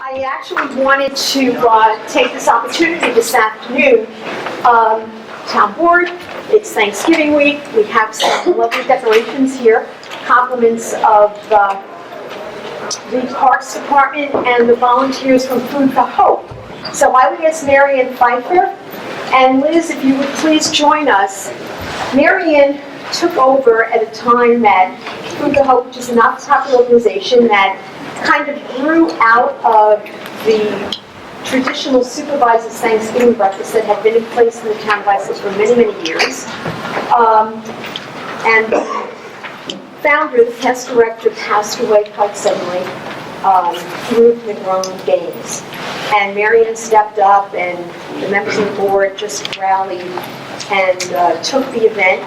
I actually wanted to take this opportunity this afternoon. Town Board, it's Thanksgiving week. We have some lovely decorations here, compliments of the Parks Department and the volunteers from Food for Hope. So I would ask Marianne Pfeiffer and Liz, if you would please join us. Marianne took over at a time that Food for Hope, which is a not-for-profit organization that kind of grew out of the traditional supervisor's Thanksgiving breakfast that had been in place in the town of Islip for many, many years. And the founder, the past director, passed away quite suddenly through the grown games. And Marianne stepped up, and the members of the board just rallied and took the event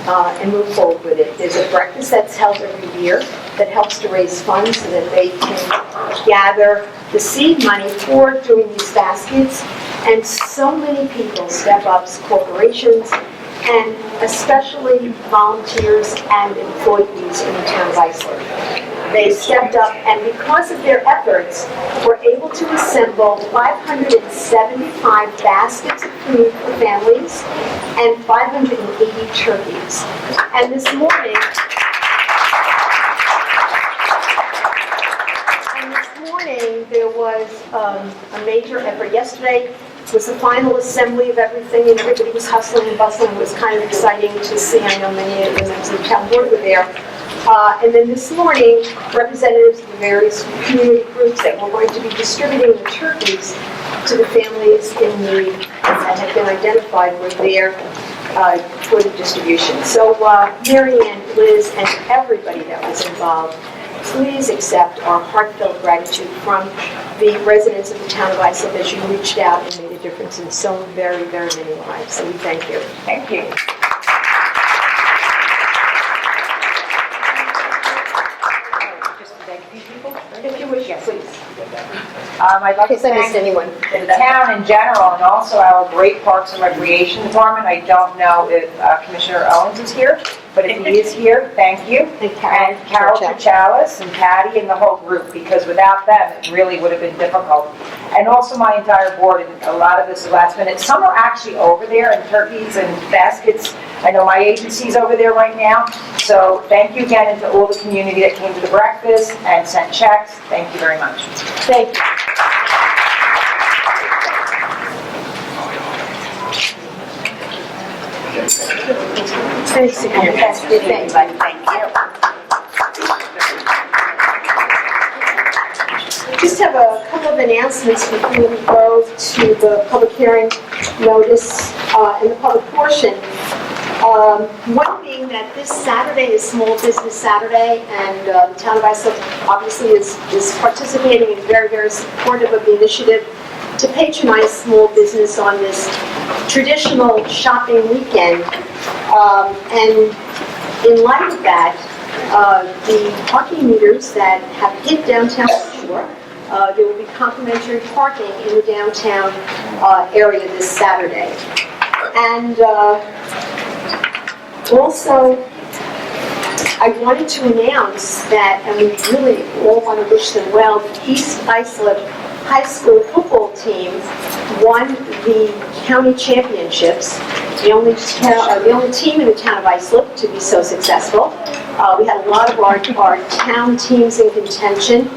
and moved forward with it. There's a breakfast that's held every year that helps to raise funds so that they can gather the seed money for doing these baskets. And so many people step up, corporations, and especially volunteers and employees in the town of Islip. They stepped up, and because of their efforts, were able to assemble 575 baskets of food for families and 580 turkeys. And this morning, there was a major effort. Yesterday was the final assembly of everything, and everybody was hustling and bustling. It was kind of exciting to see. I know many of the members of the town board were there. And then this morning, representatives of the various community groups that were going to be distributing the turkeys to the families in need that had been identified were there for the distribution. So Marianne, Liz, and everybody that was involved, please accept our heartfelt gratitude from the residents of the town of Islip as you reached out and made a difference in so very, very many lives. So we thank you. Thank you. Just to thank a few people. If you wish, yes, please. I'd like to In case I missed thank anyone. the town in general and also our great Parks and Recreation Department. I don't know if Commissioner Owens is here, but if he is here, thank you. And Carol Chalice and Patty and the whole group, because without them, it really would have been difficult. And also my entire board, and a lot of this is last minute. Some are actually over there in turkeys and baskets. I know my agency's over there right now. So thank you again, and to all the community that came to the breakfast and sent checks. Thank you very much. Thank you. Thanks again. Thank you. Just have a couple of announcements before we go to the public hearing notice in the public portion. One being that this Saturday is Small Business Saturday, and the town of Islip obviously is participating and very, very supportive of the initiative to patronize small business on this traditional shopping weekend. And in light of that, the parking meters that have hit downtown Shore, there will be complimentary parking in the downtown area this Saturday. And also, I wanted to announce that, and we really all want to wish them well, the East Islip High School football team won the county championships, the only team in the town of Islip to be so successful. We had a lot of our town teams in contention,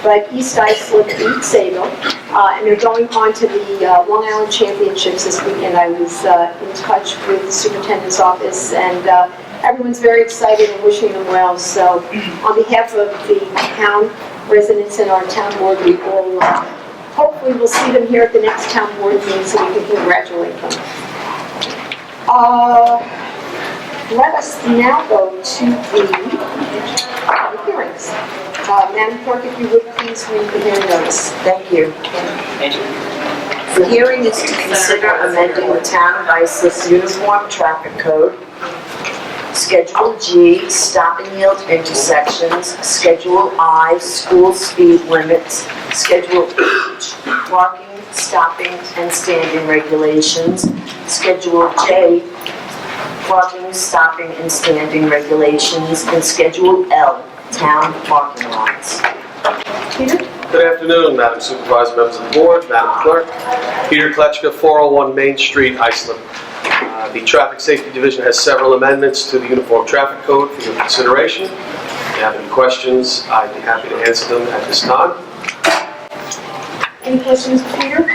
but East Islip beat Sable, and they're going on to the Long Island Championships this weekend. I was in touch with the superintendent's office, and everyone's very excited and wishing them well. So on behalf of the town residents and our town board, we will hopefully we'll see them here at the next town board meeting so we can congratulate them. Let us now go to the hearings. Madam Clerk, if you would please read the hearing notice. Thank you. The hearing is to consider amending the town of Islip's Uniform Traffic Code, Schedule G, stop and yield intersections, Schedule I, school speed limits, Schedule H, parking, stopping, and standing regulations, Schedule J, parking, stopping, and standing regulations, and Schedule L, town parking lots. Peter? Good afternoon, Madam Supervisor, members of the board, Madam Clerk. Peter Kletchka, 401 Main Street, Islip. The Traffic Safety Division has several amendments to the Uniform Traffic Code for your consideration. If you have any questions, I'd be happy to answer them at this time. Any questions for Peter?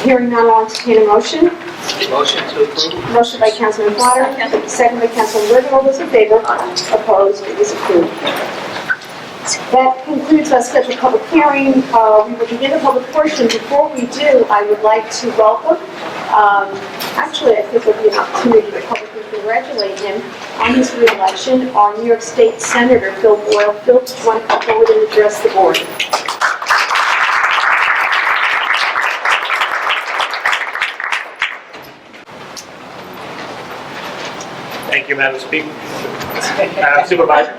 Hearing none, I'll entertain a motion. Motion to approve. Motion by Councilman Potter, second by Councilman Rivera. All those in favor? Opposed? It is approved. That concludes our scheduled public hearing. We will begin the public portion. Before we do, I would like to welcome, actually I think it would be an opportunity to publicly congratulate him on his re-election, our New York State Senator Phil Boyle. Phil, do you want to come forward and address the board? Thank you, Madam Speaker. Madam Supervisor.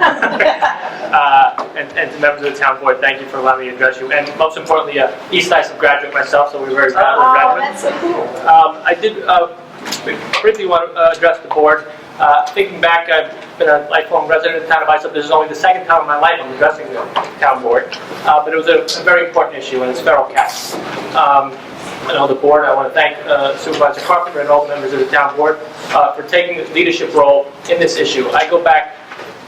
And to members of the town board, thank you for allowing me to address you. And most importantly, East Islip graduate myself, so we're very proud of the graduate. That's so cool. I did briefly want to address the board. Thinking back, I've been a lifelong resident of the town of Islip. This is only the second time in my life I'm addressing the town board. But it was a very important issue, and it's feral cats. I know the board, I want to thank Supervisor Carpenter and all the members of the town board for taking the leadership role in this issue. I go back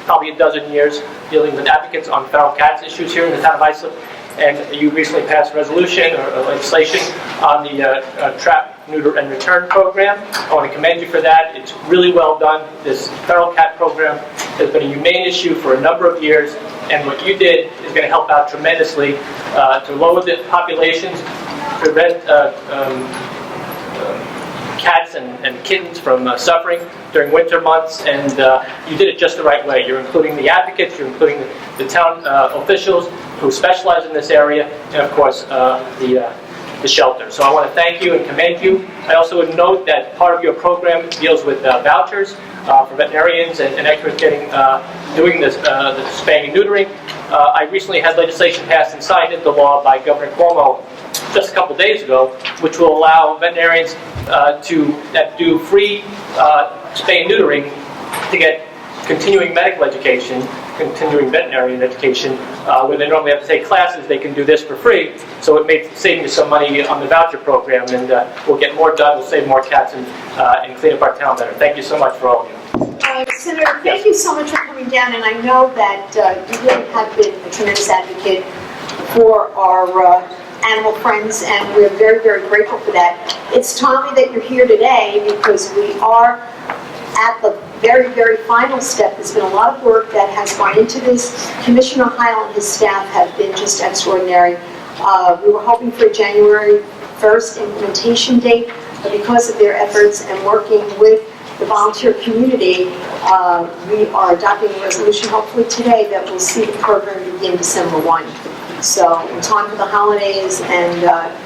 probably a dozen years dealing with advocates on feral cats issues here in the town of Islip, and you recently passed a resolution or legislation on the trap, neuter, and return program. I want to commend you for that. It's really well done. This feral cat program has been a humane issue for a number of years, and what you did is going to help out tremendously to lower the populations, prevent cats and kittens from suffering during winter months, and you did it just the right way. You're including the advocates, you're including the town officials who specialize in this area, and of course the shelter. So I want to thank you and commend you. I also would note that part of your program deals with vouchers for veterinarians and experts doing this, the spaying and neutering. I recently had legislation passed and signed into law by Governor Cuomo just a couple days ago, which will allow veterinarians that do free spay and neutering to get continuing medical education, continuing veterinarian education, where they normally have to take classes. They can do this for free, so it may save you some money on the voucher program, and we'll get more done, we'll save more cats, and clean up our town better. Thank you so much for all of you. Senator, thank you so much for coming down, and I know that you really have been a tremendous advocate for our animal friends, and we're very, very grateful for that. It's timely that you're here today because we are at the very, very final step. There's been a lot of work that has gone into this. Commissioner Heil and his staff have been just extraordinary. We were hoping for a January 1st implementation date, but because of their efforts and working with the volunteer community, we are adopting a resolution hopefully today that will see the program begin December 1. So in time for the holidays, and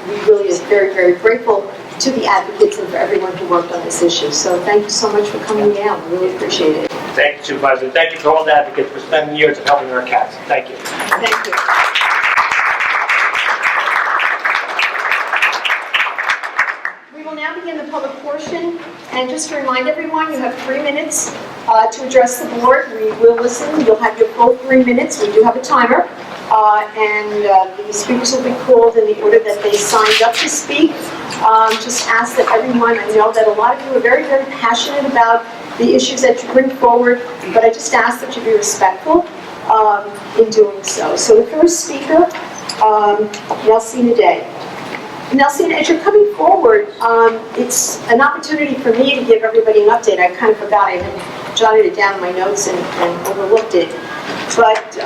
we really are very, very grateful to the advocates and for everyone who worked on this issue. So thank you so much for coming down. We really appreciate it. Thank you, Supervisor. Thank you to all the advocates for spending years of helping our cats. Thank you. Thank you. We will now begin the public portion. And just to remind everyone, you have 3 minutes to address the board. We will listen. You'll have your full 3 minutes. We do have a timer. The speakers will be called in the order that they signed up to speak. Just ask that everyone, I know that a lot of you are very, very passionate about the issues that you bring forward, but I just ask that you be respectful in doing so. So the first speaker, Nelsina Day. Nelsina, as you're coming forward, it's an opportunity for me to give everybody an update. I kind of forgot, I had jotted it down in my notes and overlooked it. But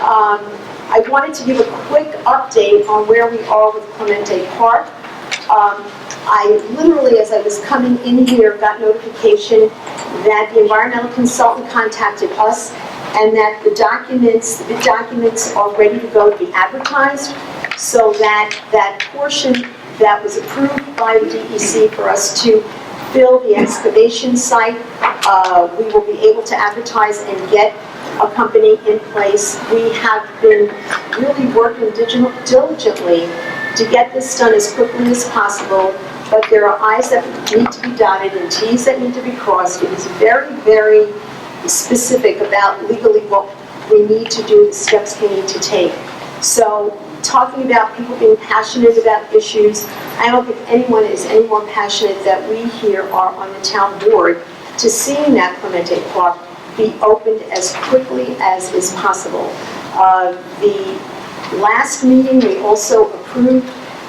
I wanted to give a quick update on where we are with Clemente Park. I literally, as I was coming in here, got notification that the environmental consultant contacted us and that the documents are ready to go to be advertised, so that portion that was approved by the DEC for us to fill the excavation site, we will be able to advertise and get a company in place. We have been really working diligently to get this done as quickly as possible, but there are I's that need to be dotted and T's that need to be crossed. It is very, very specific about legally what we need to do, the steps we need to take. So talking about people being passionate about issues, I don't think anyone is any more passionate that we here are on the town board to seeing that Clemente Park be opened as quickly as is possible. The last meeting, we also approved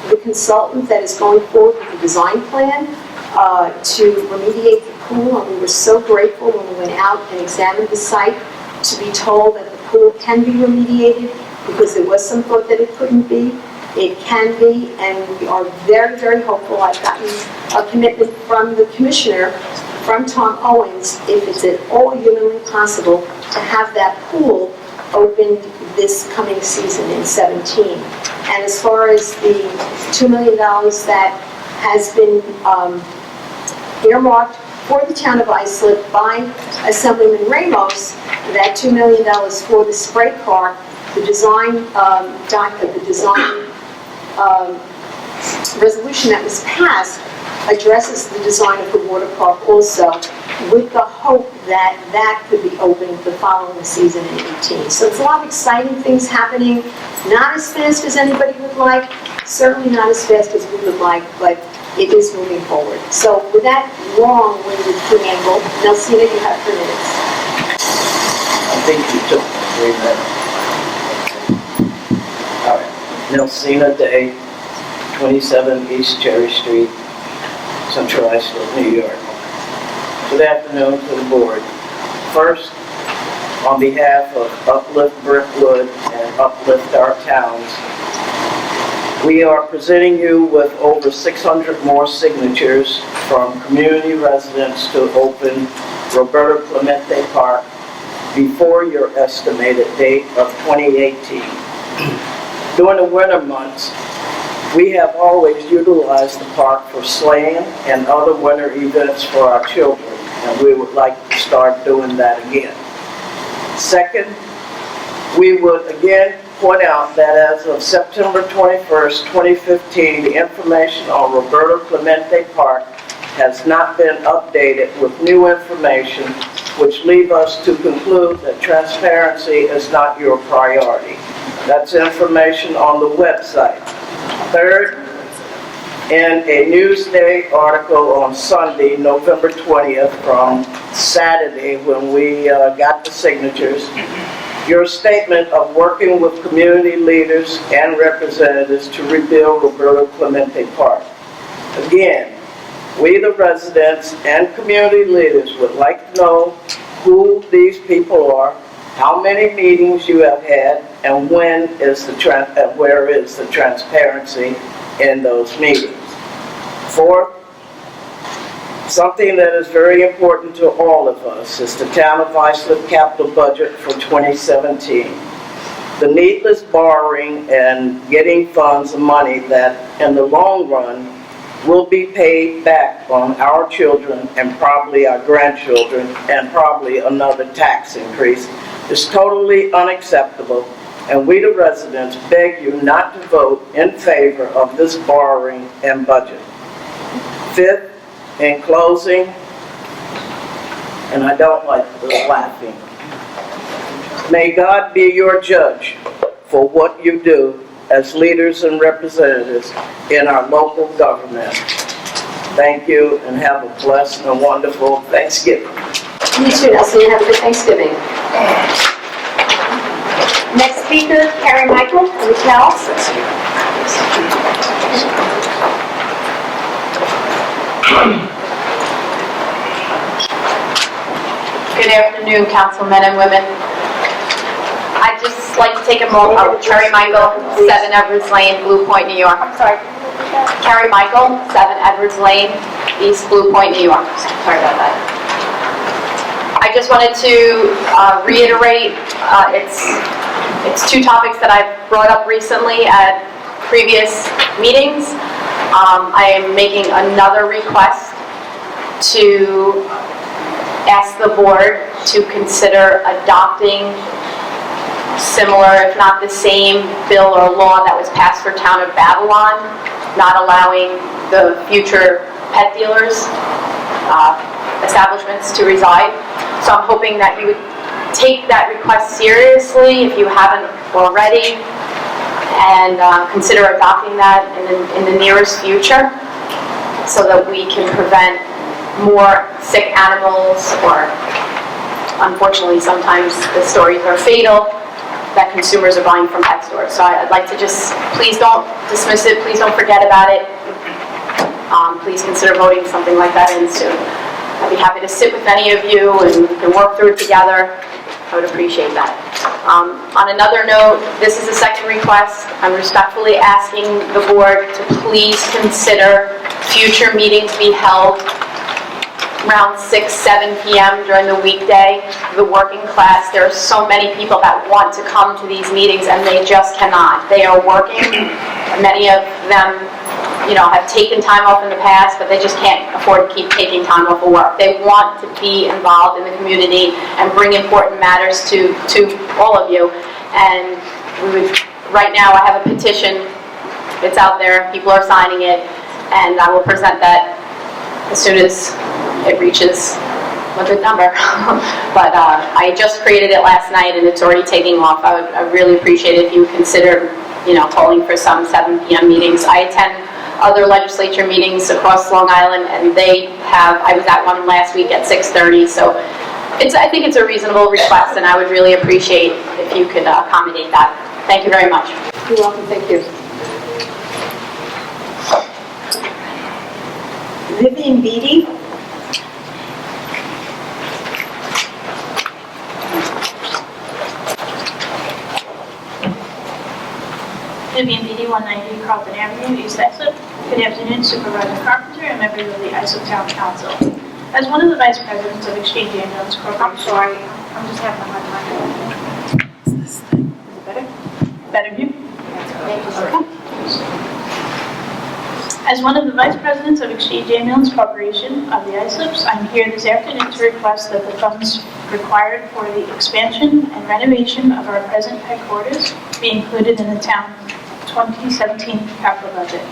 the consultant that is going forward with the design plan to remediate the pool, and we were so grateful when we went out and examined the site to be told that the pool can be remediated, because there was some thought that it couldn't be. It can be, and we are very, very hopeful. I've gotten a commitment from the commissioner, from Tom Owens, if it's at all humanly possible, to have that pool opened this coming season in 17. And as far as the $2 million that has been earmarked for the town of Islip by Assemblyman Ramos, that $2 million for the spray park, the design resolution that was passed addresses the design of the water park also, with the hope that that could be opened the following season in 18. So it's a lot of exciting things happening, not as fast as anybody would like, certainly not as fast as we would like, but it is moving forward. So with that long-winded preamble, Nelsina, you have 3 minutes. I think you took 3 minutes. All right. Nelsina Day, 27 East Cherry Street, Central Islip, New York. Good afternoon to the board. First, on behalf of Uplift Brickwood and Uplift Our Towns, we are presenting you with over 600 more signatures from community residents to open Roberto Clemente Park before your estimated date of 2018. During the winter months, we have always utilized the park for sleighing and other winter events for our children, and we would like to start doing that again. Second, we would again point out that as of September 21st, 2015, the information on Roberto Clemente Park has not been updated with new information, which leads us to conclude that transparency is not your priority. That's information on the website. Third, in a Newsday article on Sunday, November 20th, from Saturday when we got the signatures, your statement of working with community leaders and representatives to rebuild Roberto Clemente Park. Again, we the residents and community leaders would like to know who these people are, how many meetings you have had, and where is the transparency in those meetings. Fourth, something that is very important to all of us is the Town of Islip capital budget for 2017. The needless borrowing and getting funds and money that in the long run will be paid back on our children and probably our grandchildren and probably another tax increase is totally unacceptable, and we the residents beg you not to vote in favor of this borrowing and budget. Fifth, in closing, and I don't like laughing, may God be your judge for what you do as leaders and representatives in our local government. Thank you, and have a blessed and wonderful Thanksgiving. You too, Nelson. Have a good Thanksgiving. Next speaker, Carrie Michael from the Cal. Good afternoon, councilmen and women. I'd just like to take a moment. Carrie Michael, 7 Edwards Lane, Blue Point, New York. I'm sorry. Carrie Michael, 7 Edwards Lane, East Blue Point, New York. Sorry about that. I just wanted to reiterate, it's 2 topics that I've brought up recently at previous meetings. I am making another request to ask the board to consider adopting similar, if not the same, bill or law that was passed for Town of Babylon, not allowing the future pet dealers, establishments to reside. So I'm hoping that you would take that request seriously if you haven't already. and consider adopting that in the nearest future so that we can prevent more sick animals, or unfortunately sometimes the stories are fatal, that consumers are buying from pet stores. So I'd like to just, please don't dismiss it, please don't forget about it. Please consider voting something like that in soon. I'd be happy to sit with any of you and we can work through it together. I would appreciate that. On another note, this is a second request. I'm respectfully asking the board to please consider future meetings be held around 6, 7 p.m. during the weekday. The working class, there are so many people that want to come to these meetings and they just cannot. They are working. Many of them, have taken time off in the past, but they just can't afford to keep taking time off of work. They want to be involved in the community and bring important matters to all of you. And right now I have a petition. It's out there. People are signing it, and I will present that as soon as it reaches a good number. But I just created it last night, and it's already taking off. I would really appreciate it if you consider, calling for some 7 p.m. meetings. I attend other legislature meetings across Long Island, and I was at one last week at 6:30, so I think it's a reasonable request, and I would really appreciate if you could accommodate that. Thank you very much. You're welcome, thank you. Vivian Beatty. Vivian Beatty, 190 Carlton Avenue, East Islip. Good afternoon, Supervisor Carpenter and members of the Islip Town Council. As one of the vice presidents of Exchange Ambulance Corporation... I'm sorry, I'm just having a hard time. Is it better? Better view? Okay. As one of the vice presidents of Exchange Ambulance Corporation of the Islips, I'm here this afternoon to request that the funds required for the expansion and renovation of our present headquarters be included in the town 2017 capital budget.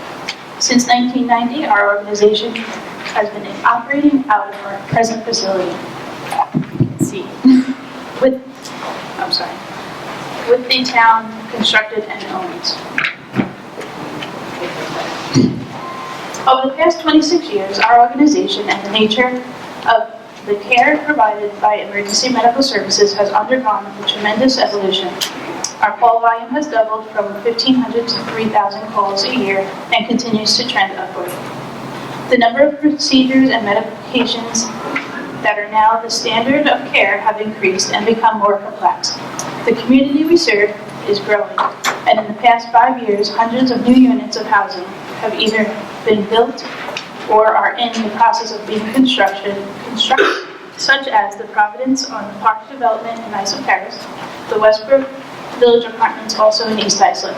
Since 1990, our organization has been operating out of our present facility. With the town constructed and owned. Over the past 26 years, our organization and the nature of the care provided by emergency medical services has undergone a tremendous evolution. Our call volume has doubled from 1,500 to 3,000 calls a year and continues to trend upward. The number of procedures and medications that are now the standard of care have increased and become more complex. The community we serve is growing, and in the past 5 years, hundreds of new units of housing have either been built or are in the process of being constructed, such as the Providence on the Park development in Islip Terrace, the Westbrook Village Apartments also in East Islip.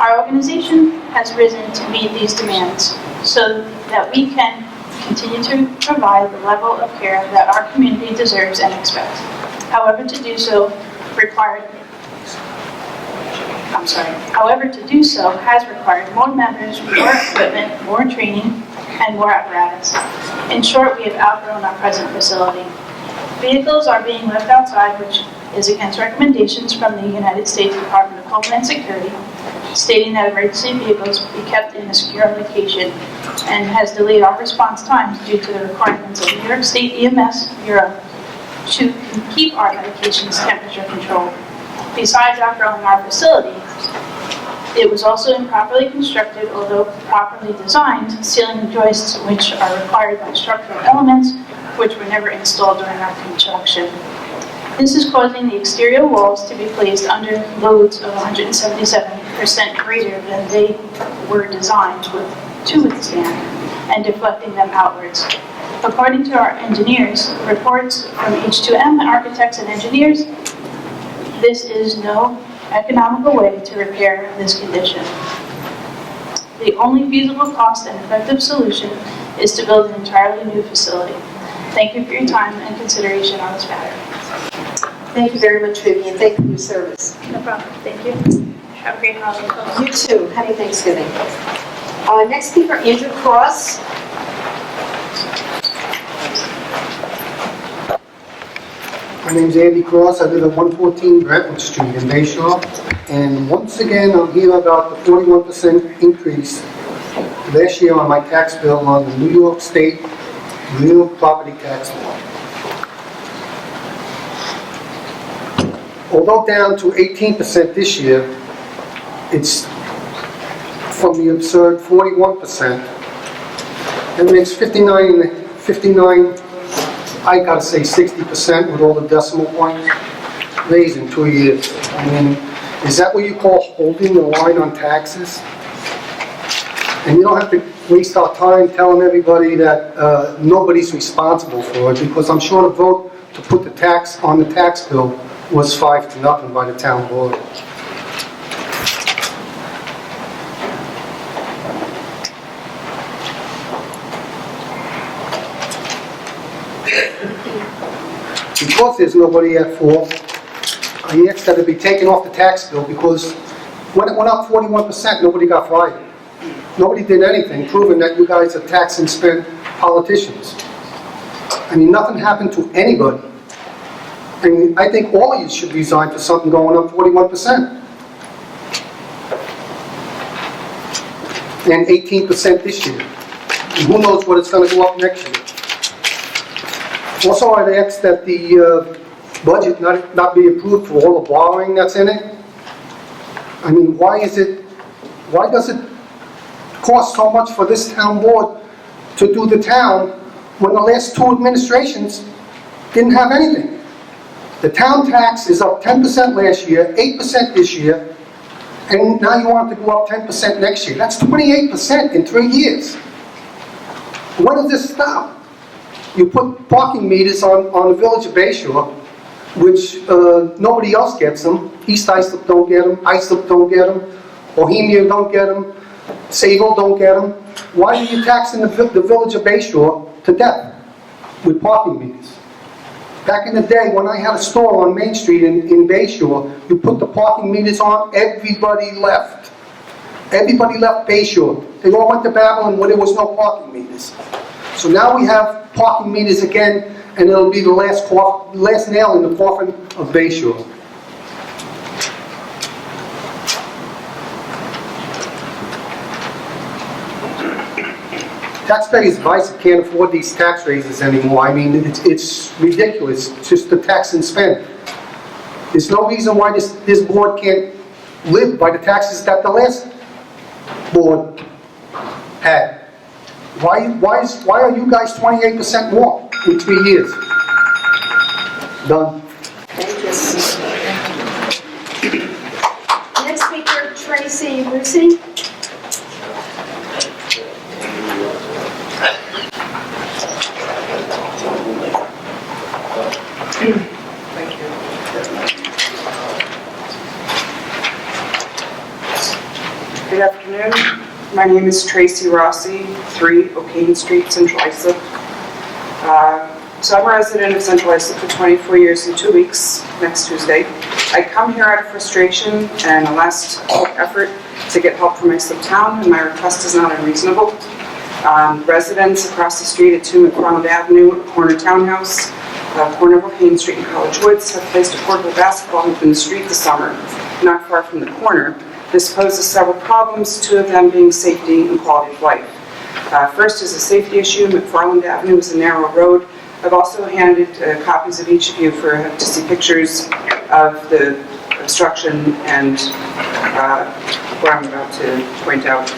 Our organization has risen to meet these demands so that we can continue to provide the level of care that our community deserves and expects. However, to do so has required more members, more equipment, more training, and more apparatus. In short, we have outgrown our present facility. Vehicles are being left outside, which is against recommendations from the United States Department of Homeland Security, stating that emergency vehicles be kept in a secure location, and has delayed our response times due to the requirements of New York State EMS Bureau to keep our medications temperature controlled. Besides outgrowing our facility, it was also improperly constructed, although properly designed, ceiling joists which are required by structural elements which were never installed during our construction. This is causing the exterior walls to be placed under loads of 177% greater than they were designed to withstand, and deflecting them outwards. According to our engineers, reports from H2M architects and engineers, this is no economical way to repair this condition. The only feasible cost and effective solution is to build an entirely new facility. Thank you for your time and consideration on this matter. Thank you very much, Vivian. Thank you for your service. No problem. Thank you. Have a great holiday, folks. You too. Happy Thanksgiving. Next speaker, Andrew Cross. My name's Andy Cross. I live at 114 Brentwood Street in Bay Shore. And once again, I'm here about the 41% increase last year on my tax bill on the New York State real property tax law. Although down to 18% this year, it's from the absurd 41%. That makes 59, I gotta say 60% with all the decimal points raised in 2 years. I mean, is that what you call holding the line on taxes? And you don't have to waste our time telling everybody that nobody's responsible for it, because I'm sure the vote to put the tax on the tax bill was 5-0 by the town board. Because there's nobody at fault, I asked that it be taken off the tax bill, because when it went up 41%, nobody got fired. Nobody did anything, proving that you guys are tax and spend politicians. I mean, nothing happened to anybody. I mean, I think all of you should resign for something going up 41%. And 18% this year. And who knows what it's going to go up next year. Also, I'd ask that the budget not be approved for all the borrowing that's in it. I mean, why does it cost so much for this town board to do the town when the last two administrations didn't have anything? The town tax is up 10% last year, 8% this year, and now you want it to go up 10% next year. That's 28% in 3 years. When does this stop? You put parking meters on the village of Bay Shore, which nobody else gets them. East Islip don't get them, Islip don't get them, Bohemia don't get them, Sable don't get them. Why are you taxing the village of Bay Shore to death with parking meters? Back in the day, when I had a store on Main Street in Bay Shore, you put the parking meters on, everybody left. Everybody left Bay Shore. They all went to Babylon where there was no parking meters. So now we have parking meters again, and it'll be the last nail in the coffin of Bay Shore. Taxpayers' advice can't afford these tax raises anymore. I mean, it's ridiculous. It's just the tax and spend. There's no reason why this board can't live by the taxes that the last board had. Why are you guys 28% more in 3 years? Done. Thank you. Next speaker, Tracy Lucy. Thank you. Good afternoon. My name is Tracy Rossi, 3 O'Kane Street, Central Islip. So I'm a resident of Central Islip for 24 years and 2 weeks, next Tuesday. I come here out of frustration and a last effort to get help from Islip Town, and my request is not unreasonable. Residents across the street at 2 McFarland Avenue, a corner townhouse, corner of O'Kane Street and College Woods, have placed a portable basketball hoop in the street this summer, not far from the corner. This poses several problems, 2 of them being safety and quality of life. First is a safety issue. McFarland Avenue is a narrow road. I've also handed copies of each of you to see pictures of the obstruction and what I'm about to point out.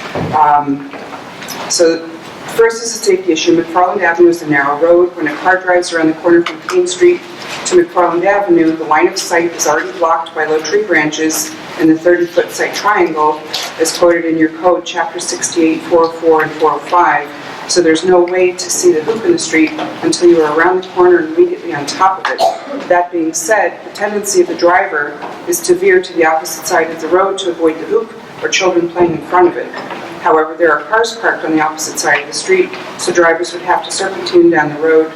So first is a safety issue. McFarland Avenue is a narrow road. When a car drives around the corner from King Street to McFarland Avenue, the line of sight is already blocked by low tree branches and the 30-foot sight triangle as quoted in your code, chapter 68, 404, and 405. So there's no way to see the hoop in the street until you are around the corner and immediately on top of it. That being said, the tendency of the driver is to veer to the opposite side of the road to avoid the hoop or children playing in front of it. However, there are cars parked on the opposite side of the street, so drivers would have to serpentine down the road.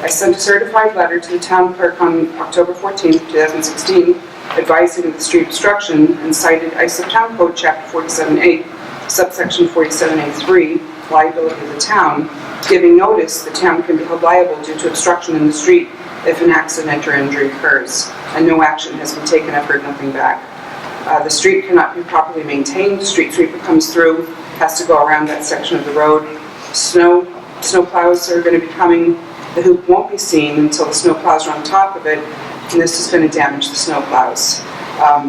I sent a certified letter to the town clerk on October 14, 2016, advising of the street obstruction and cited Islip Town Code Chapter 47A, subsection 47A3, liability of the town, giving notice the town can be held liable due to obstruction in the street if an accident or injury occurs, and no action has been taken. I've heard nothing back. The street cannot be properly maintained. The street sweeper comes through, has to go around that section of the road. Snow plows are going to be coming. The hoop won't be seen until the snow plows are on top of it, and this is going to damage the snow plows.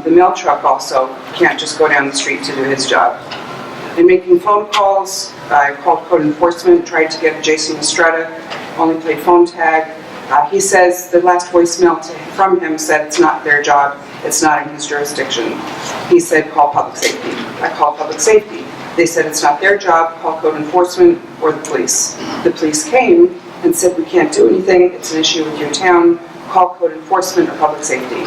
The mail truck also can't just go down the street to do his job. In making phone calls, I called code enforcement, tried to get Jason Estrada, only played phone tag. He says the last voicemail from him said it's not their job, it's not in his jurisdiction. He said call public safety. I called public safety. They said it's not their job, call code enforcement or the police. The police came and said we can't do anything, it's an issue with your town, call code enforcement or public safety.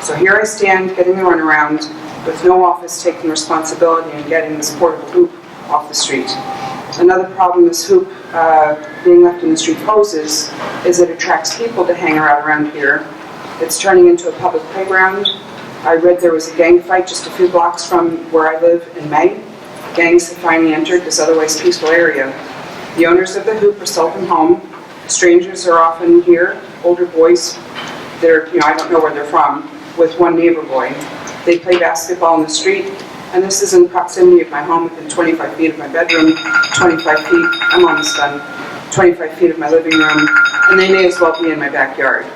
So here I stand getting the runaround with no office taking responsibility and getting this portable hoop off the street. Another problem this hoop being left in the street poses is it attracts people to hang around here. It's turning into a public playground. I read there was a gang fight just a few blocks from where I live in May. Gangs have finally entered this otherwise peaceful area. The owners of the hoop are seldom home. Strangers are often here, older boys. I don't know where they're from, with one neighbor boy. They play basketball in the street, and this is in proximity of my home, within 25 feet of my bedroom, 25 feet, I'm almost done, 25 feet of my living room, and they may as well be in my backyard.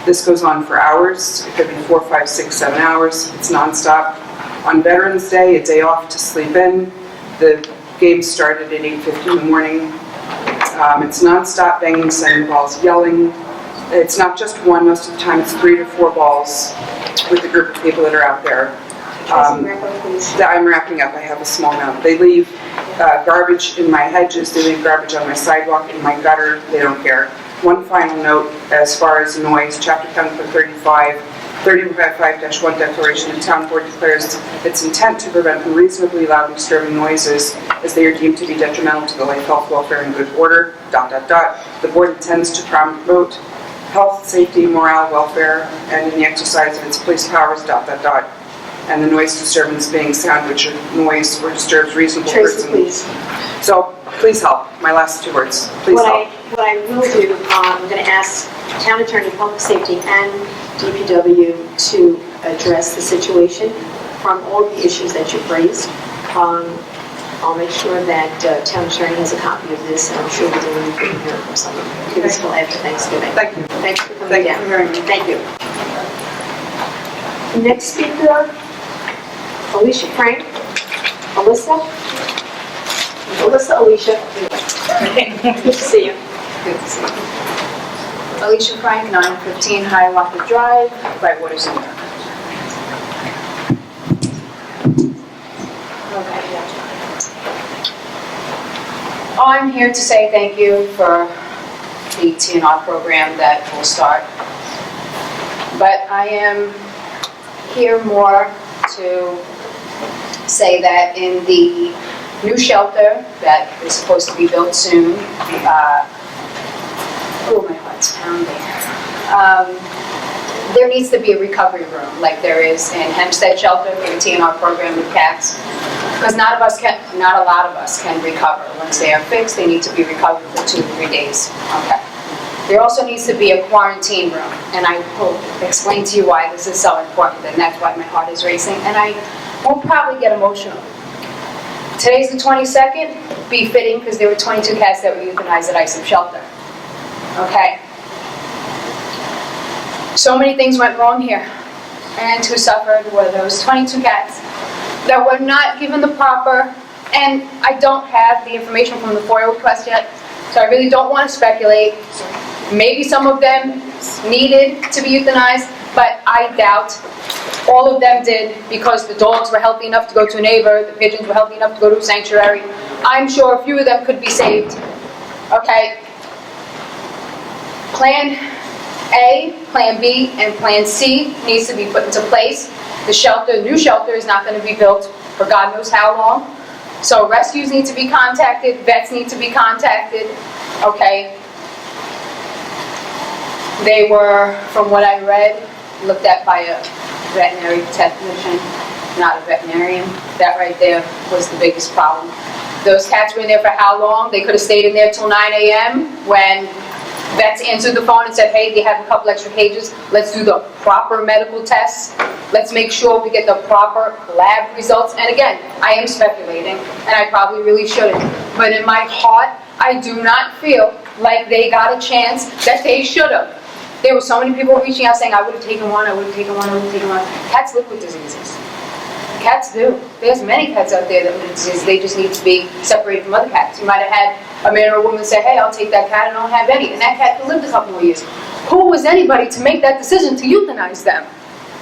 This goes on for hours. It could be 4, 5, 6, 7 hours. It's nonstop. On Veterans Day, a day off to sleep in, the game started at 8:50 in the morning. It's nonstop banging center balls, yelling. It's not just one, most of the time it's 3 to 4 balls with a group of people that are out there. I'm wrapping up, I have a small note. They leave garbage in my hedges, they leave garbage on my sidewalk, in my gutter, they don't care. One final note as far as noise, Chapter 10 for 35-1 declaration, the town board declares its intent to prevent unreasonably loud and disturbing noises as they are deemed to be detrimental to the life, health, welfare, and good order, ... The board intends to promote health, safety, morale, welfare, and in the exercise of its police powers, ... And the noise disturbance being sound which noise or disturbs reasonable Tracy, persons. please. So, please help. My last 2 words. Please help. What I will do, I'm going to ask Town Attorney, Public Safety, and DPW to address the situation from all the issues that you've raised. I'll make sure that Town Attorney has a copy of this, and I'm sure we're going to hear from someone. Do this till after Thanksgiving. Thank you. Thanks for coming Thank down. you very much. Thank you. Next speaker, Alicia Frank. Alicia? Alicia. Good to see you. Good to see you. Alicia Frank, 915 Hiawatha Drive, Brightwater's, New York. Okay. I'm here to say thank you for the TNR program that will start. But I am here more to say that in the new shelter that is supposed to be built soon, my heart's pounding. There needs to be a recovery room like there is in Hempstead Shelter for the TNR program with cats. Because not a lot of us can recover. Once they are fixed, they need to be recovered for 2 to 3 days. Okay. There also needs to be a quarantine room, and I will explain to you why this is so important, and that's why my heart is racing, and I will probably get emotional. Today's the 22nd, be fitting, because there were 22 cats that were euthanized at Islip Shelter. Okay. So many things went wrong here, and who suffered were those 22 cats that were not given the proper, and I don't have the information from the FOIA request yet, so I really don't want to speculate. Maybe some of them needed to be euthanized, but I doubt all of them did because the dogs were healthy enough to go to a neighbor, the pigeons were healthy enough to go to a sanctuary. I'm sure a few of them could be saved. Okay. Plan A, Plan B, and Plan C needs to be put into place. The new shelter is not going to be built for God knows how long. So rescues need to be contacted, vets need to be contacted, okay? They were, from what I read, looked at by a veterinary technician, not a veterinarian. That right there was the biggest problem. Those cats were in there for how long? They could have stayed in there till 9 a.m. when Vets answered the phone and said, hey, they have a couple extra cages. Let's do the proper medical tests. Let's make sure we get the proper lab results. And again, I am speculating, and I probably really shouldn't. But in my heart, I do not feel like they got a chance that they should have. There were so many people reaching out saying, I would have taken one, I would have taken one, I would have taken one. Cats live with diseases. Cats do. There's many cats out there that live with diseases. They just need to be separated from other cats. You might have had a man or a woman say, hey, I'll take that cat and I don't have any. And that cat could live a couple more years. Who was anybody to make that decision to euthanize them?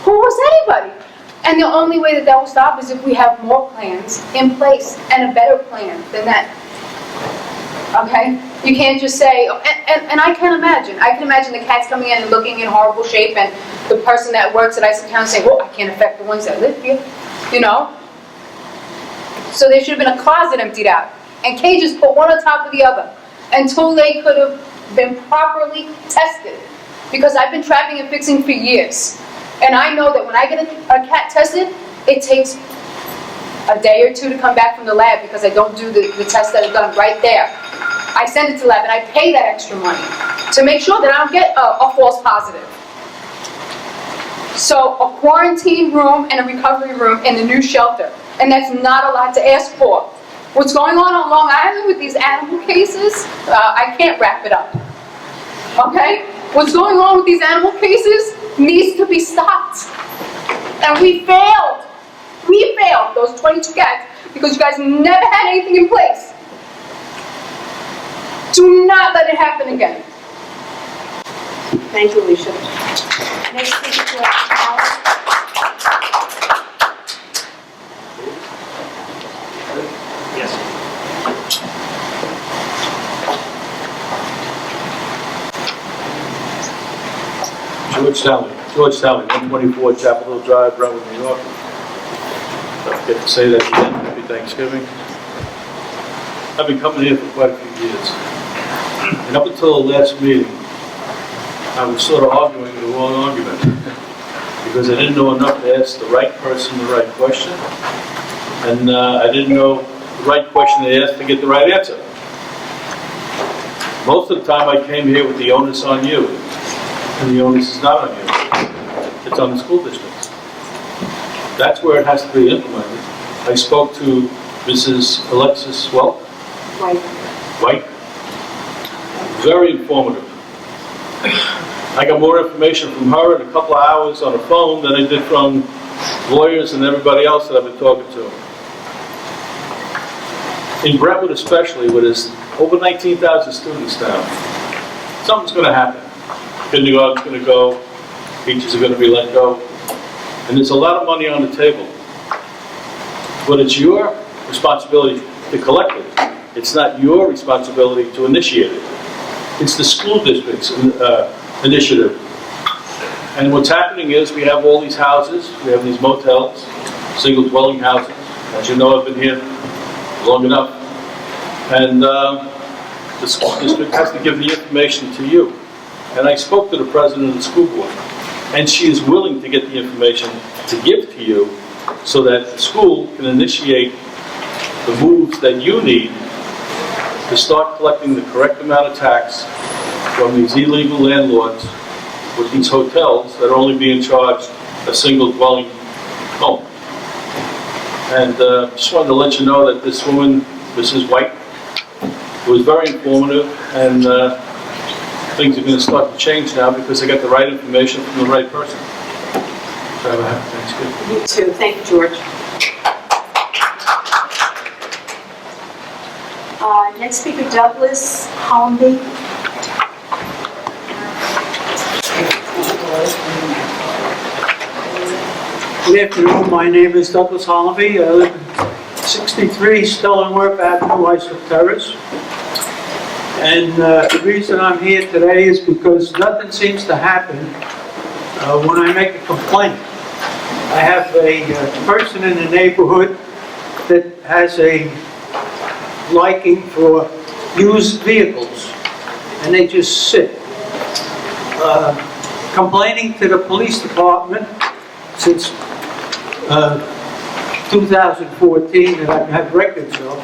Who was anybody? And the only way that will stop is if we have more plans in place and a better plan than that. Okay? You can't just say, and I can imagine the cats coming in and looking in horrible shape and the person that works at Islip Town saying, well, I can't affect the ones that live here. You know? So there should have been a closet emptied out and cages put one on top of the other until they could have been properly tested. Because I've been trapping and fixing for years. And I know that when I get a cat tested, it takes a day or two to come back from the lab because I don't do the tests that are done right there. I send it to the lab and I pay that extra money to make sure that I don't get a false positive. So a quarantine room and a recovery room in the new shelter. And that's not a lot to ask for. What's going on Long Island with these animal cases, I can't wrap it up. Okay? What's going on with these animal cases needs to be stopped. And we failed. We failed those 22 cats because you guys never had anything in place. Do not let it happen again. Thank you, Alicia. Next speaker to Alice. Yes. George Talley, 124 Chapel Hill Drive, Brentwood, New York. Don't forget to say that again. Happy Thanksgiving. I've been coming here for quite a few years. And up until the last meeting, I was sort of arguing the wrong argument because I didn't know enough to ask the right person the right question. And I didn't know the right question to ask to get the right answer. Most of the time I came here with the onus on you. And the onus is not on you. It's on the school districts. That's where it has to be implemented. I spoke to Mrs. Alexis White. Very informative. I got more information from her in a couple of hours on the phone than I did from lawyers and everybody else that I've been talking to. In Brentwood especially, where there's over 19,000 students now, something's going to happen. Kindergarten's going to go, teachers are going to be let go, and there's a lot of money on the table. But it's your responsibility to collect it. It's not your responsibility to initiate it. It's the school district's initiative. And what's happening is we have all these houses, we have these motels, single dwelling houses. As you know, I've been here long enough. And the school district has to give the information to you. And I spoke to the president of the school board, and she is willing to get the information to give to you so that the school can initiate the moves that you need to start collecting the correct amount of tax from these illegal landlords with these hotels that are only being charged a single dwelling home. And just wanted to let you know that this woman, Mrs. White, was very informative, and things are going to start to change now because they got the right information from the right person. So have a happy Thanksgiving. You too. Thank you, George. Next speaker, Douglas Holmby. Good afternoon, my name is Douglas Holmby. I live at 63 Stellenwerf Avenue, Islip Terrace. And the reason I'm here today is because nothing seems to happen when I make a complaint. I have a person in the neighborhood that has a liking for used vehicles, and they just sit. Complaining to the police department since 2014 that I've had records of.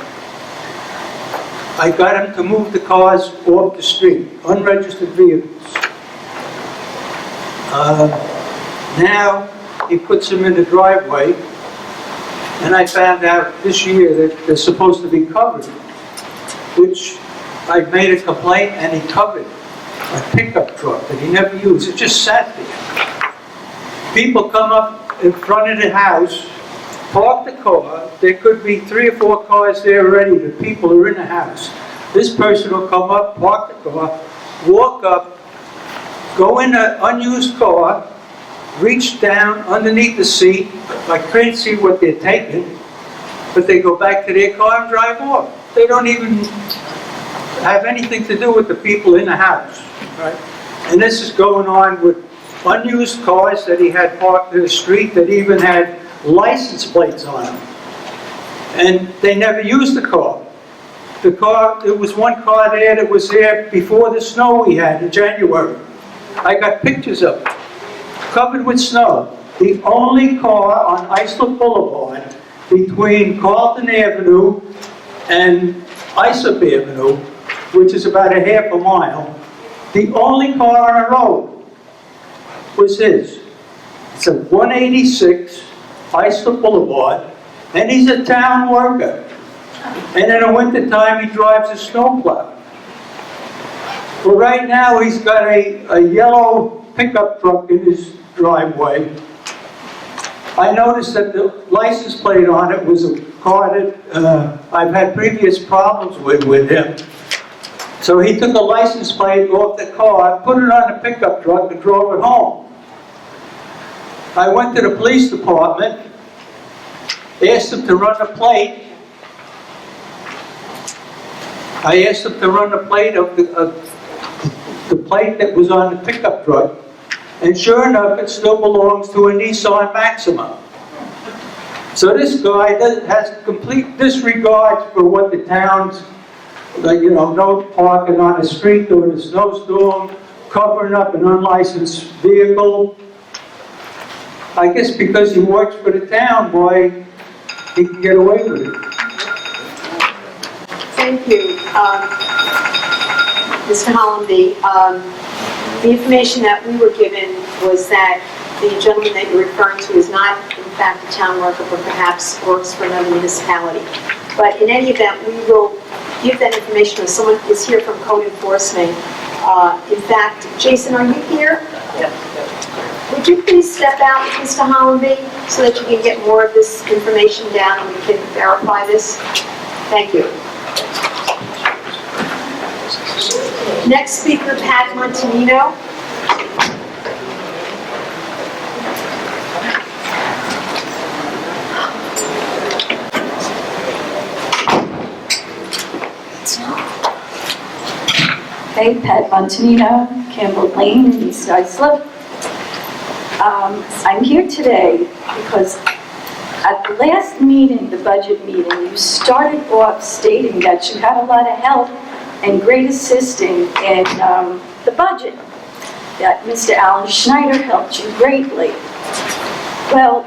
I got him to move the cars off the street, unregistered vehicles. Now, he puts them in the driveway, and I found out this year that they're supposed to be covered, which I made a complaint, and he covered a pickup truck that he never used. It just sat there. People come up in front of the house, park the car. There could be 3 or 4 cars there already. The people are in the house. This person will come up, park the car, walk up, go in an unused car, reach down underneath the seat. I can't see what they're taking, but they go back to their car and drive off. They don't even have anything to do with the people in the house, right? And this is going on with unused cars that he had parked in the street that even had license plates on them. And they never used the car. The car, there was one car there that was there before the snow we had in January. I got pictures of it, covered with snow. The only car on Islip Boulevard between Carlton Avenue and Islip Avenue, which is about a half a mile, the only car on the road was his. It's a 186 Islip Boulevard, and he's a town worker. And in the wintertime, he drives a snowplow. Well, right now, he's got a yellow pickup truck in his driveway. I noticed that the license plate on it was a car that I've had previous problems with him. So he took the license plate off the car, put it on the pickup truck, and drove it home. I went to the police department, asked them to run the plate. I asked them to run the plate of the plate that was on the pickup truck, and sure enough, it still belongs to a Nissan Maxima. So this guy has complete disregard for what the town's, no parking on the street during a snowstorm, covering up an unlicensed vehicle. I guess because he works for the town, boy, he can get away with it. Thank you, Mr. Hollenby. The information that we were given was that the gentleman that you're referring to is not, in fact, a town worker, but perhaps works for another municipality. But in any event, we will give that information if someone is here from code enforcement. In fact, Jason, are you here? Yes. Would you please step out, Mr. Hollenby, so that you can get more of this information down and we can verify this? Thank you. Next speaker, Pat Montanino. Hey, Pat Montanino, Campbell Lane in East Islip. I'm here today because at the last meeting, the budget meeting, you started off stating that you had a lot of help and great assisting in the budget, that Mr. Alan Schneider helped you greatly. Well,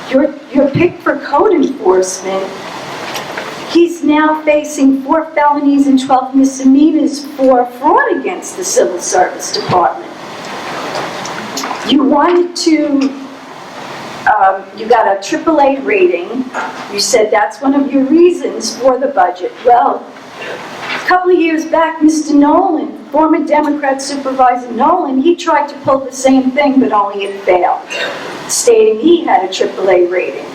you're picked for code enforcement. He's now facing 4 felonies and 12 misdemeanors for fraud against the Civil Service Department. You wanted to, you got a AAA rating. You said that's one of your reasons for the budget. Well, a couple of years back, Mr. Nolan, former Democrat Supervisor Nolan, he tried to pull the same thing, but only it failed, stating he had a AAA rating.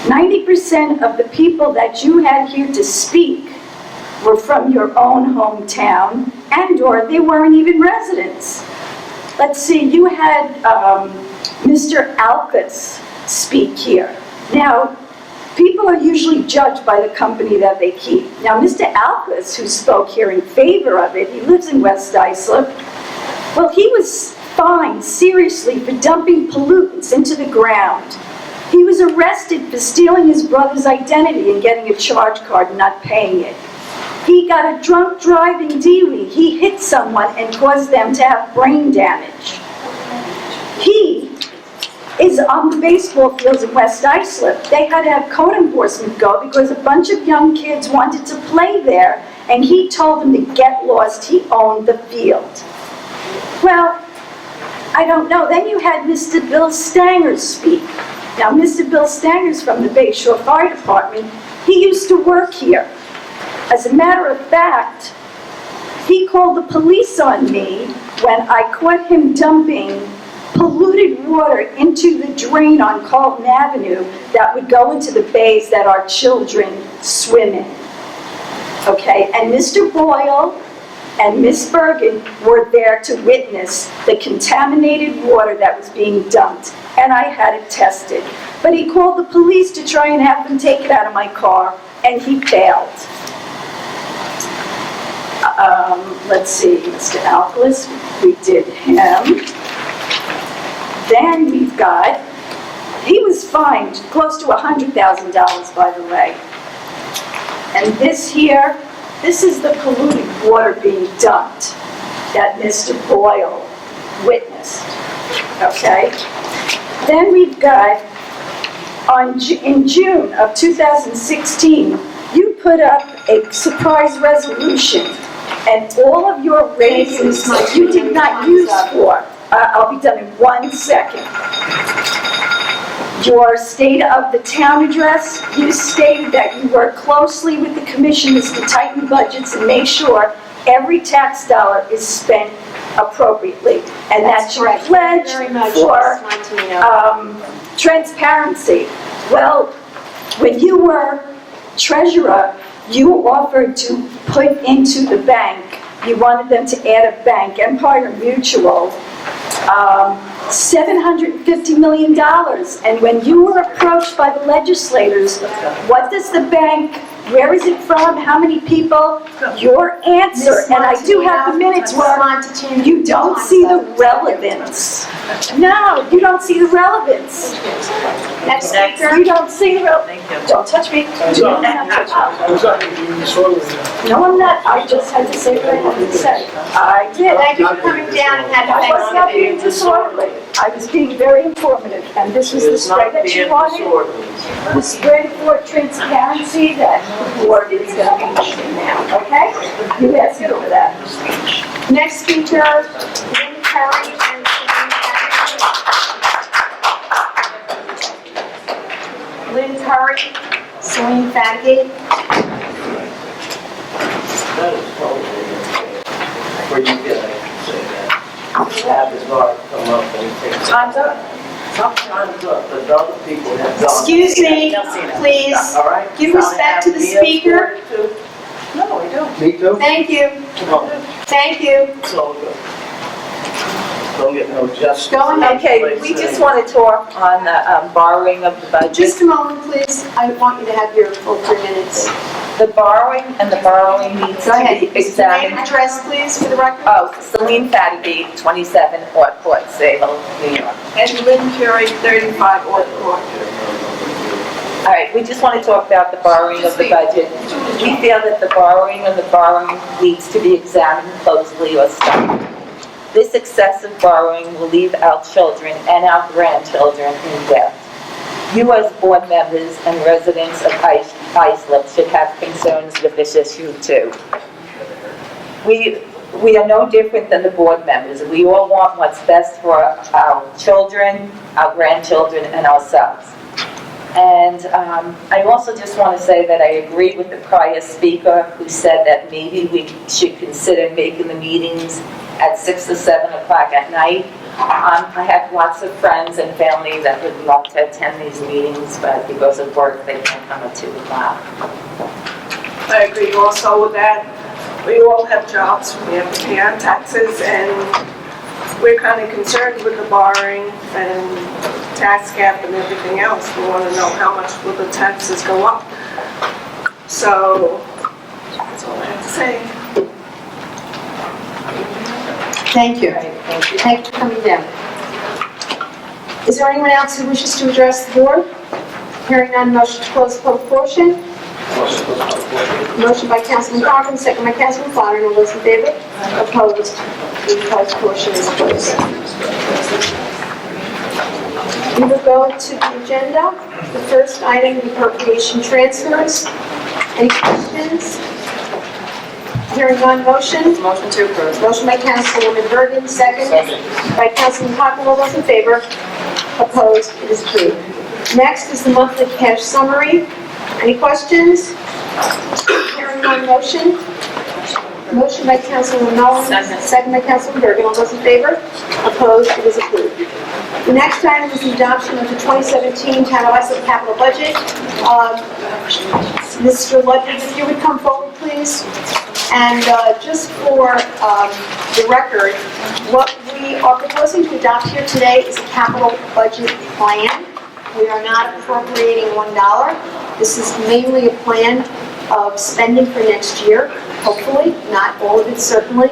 90% of the people that you had here to speak were from your own hometown, and/or they weren't even residents. Let's see, you had Mr. Alkus speak here. Now, people are usually judged by the company that they keep. Now, Mr. Alkus, who spoke here in favor of it, he lives in West Islip. Well, he was fined seriously for dumping pollutants into the ground. He was arrested for stealing his brother's identity and getting a charge card and not paying it. He got a drunk driving DUI. He hit someone and caused them to have brain damage. He is on the baseball fields in West Islip. They had to have code enforcement go because a bunch of young kids wanted to play there, and he told them to get lost. He owned the field. Well, I don't know. Then you had Mr. Bill Stangers speak. Now, Mr. Bill Stangers from the Bay Shore Fire Department, he used to work here. As a matter of fact, he called the police on me when I caught him dumping polluted water into the drain on Carlton Avenue that would go into the bays that our children swim in. Okay, and Mr. Boyle and Miss Bergen were there to witness the contaminated water that was being dumped, and I had it tested. But he called the police to try and have them take it out of my car, and he failed. Let's see, Mr. Alcalus, we did him. Then we've got, he was fined close to $100,000, by the way. And this here, this is the polluted water being dumped that Mr. Boyle witnessed, okay? Then we've got, in June of 2016, you put up a surprise resolution, and all of your raises you did not use for. I'll be done in 1 second. Your State of the Town address, you stated that you work closely with the commissioners to tighten budgets and make sure every tax dollar is spent appropriately. And that's your pledge for transparency. Well, when you were treasurer, you offered to put into the bank, you wanted them to add a bank, Empire Mutual, $750 million. And when you were approached by the legislators, what does the bank, where is it from, how many people? Your answer, and I do have the minutes where you don't see the relevance. No, you don't see the relevance. Next speaker. You don't see the relevance. Don't touch me. Do not touch me. No, I'm not. I just had to say what I wanted to say. I did. Thank you for coming down and had I was not being disorderly. I was being very informative, and this was the spread that you wanted. The spread for transparency that the board is going to be using now, okay? You asked me for that. Next speaker, Lynn Curry and Lynn Curry, Celine Fadgate. That is totally where you get, I can say that. Have his guard come up and take. Time's up. Sometimes the other people have gone. Excuse me, please. All right? Give respect to the speaker. No, I don't. Me too. Thank you. Thank you. It's all good. Don't get no justice. Go ahead. Okay, we just want to talk on the borrowing of the budget. Just a moment, please. I want you to have your full 3 minutes. The borrowing needs Go to ahead. be Name and examined. address, please, for the record. Oh, Celine Fadgate, 27 Port Sable, New York. And Lynn Curry, 35 Orchard. All right, we just want to talk about the borrowing of the budget. We feel that the borrowing needs to be examined closely or stopped. This excessive borrowing will leave our children and our grandchildren in debt. You as board members and residents of Islip should have concerns with this issue too. We are no different than the board members. We all want what's best for our children, our grandchildren, and ourselves. And I also just want to say that I agree with the prior speaker who said that maybe we should consider making the meetings at 6 or 7 o'clock at night. I have lots of friends and family that would love to attend these meetings, but because of work, they can't come at 2 o'clock. I agree also with that. We all have jobs, we have to pay our taxes, and we're kind of concerned with the borrowing and tax cap and everything else. We want to know how much will the taxes go up. So, that's all I have to say. Thank you. Thank you for coming down. Is there anyone else who wishes to address the board? Hearing none, motion to close the public portion. Motion by Councilman Cochran, second by Councilman Flannery. All those in favor? Opposed? The closed portion is closed. We will go to the agenda. The first item, the appropriation transfers. Any questions? Hearing none, motion? Motion to approve. Motion by Councilwoman Bergen, second. By Councilman Cochran, all those in favor? Opposed? It is approved. Next is the monthly cash summary. Any questions? Hearing none, motion? Motion by Councilwoman Nolan. Second by Councilman Bergen, all those in favor? Opposed? It is approved. The next item is the adoption of the 2017 Town of Islip capital budget. Mr. Ludwig, if you would come forward, please. And just for the record, what we are proposing to adopt here today is a capital budget plan. We are not appropriating $1. This is mainly a plan of spending for next year, hopefully, not all of it certainly.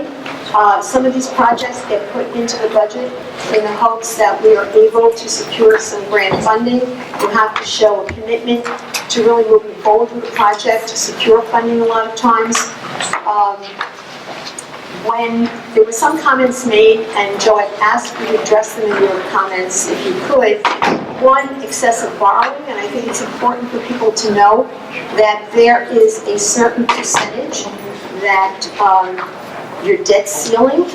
Some of these projects get put into the budget in the hopes that we are able to secure some grant funding. You have to show a commitment to really moving forward with the project to secure funding a lot of times. When there were some comments made, and Joe, I'd ask you to address them in your comments if you could. One, excessive borrowing, and I think it's important for people to know that there is a certain percentage that your debt ceiling,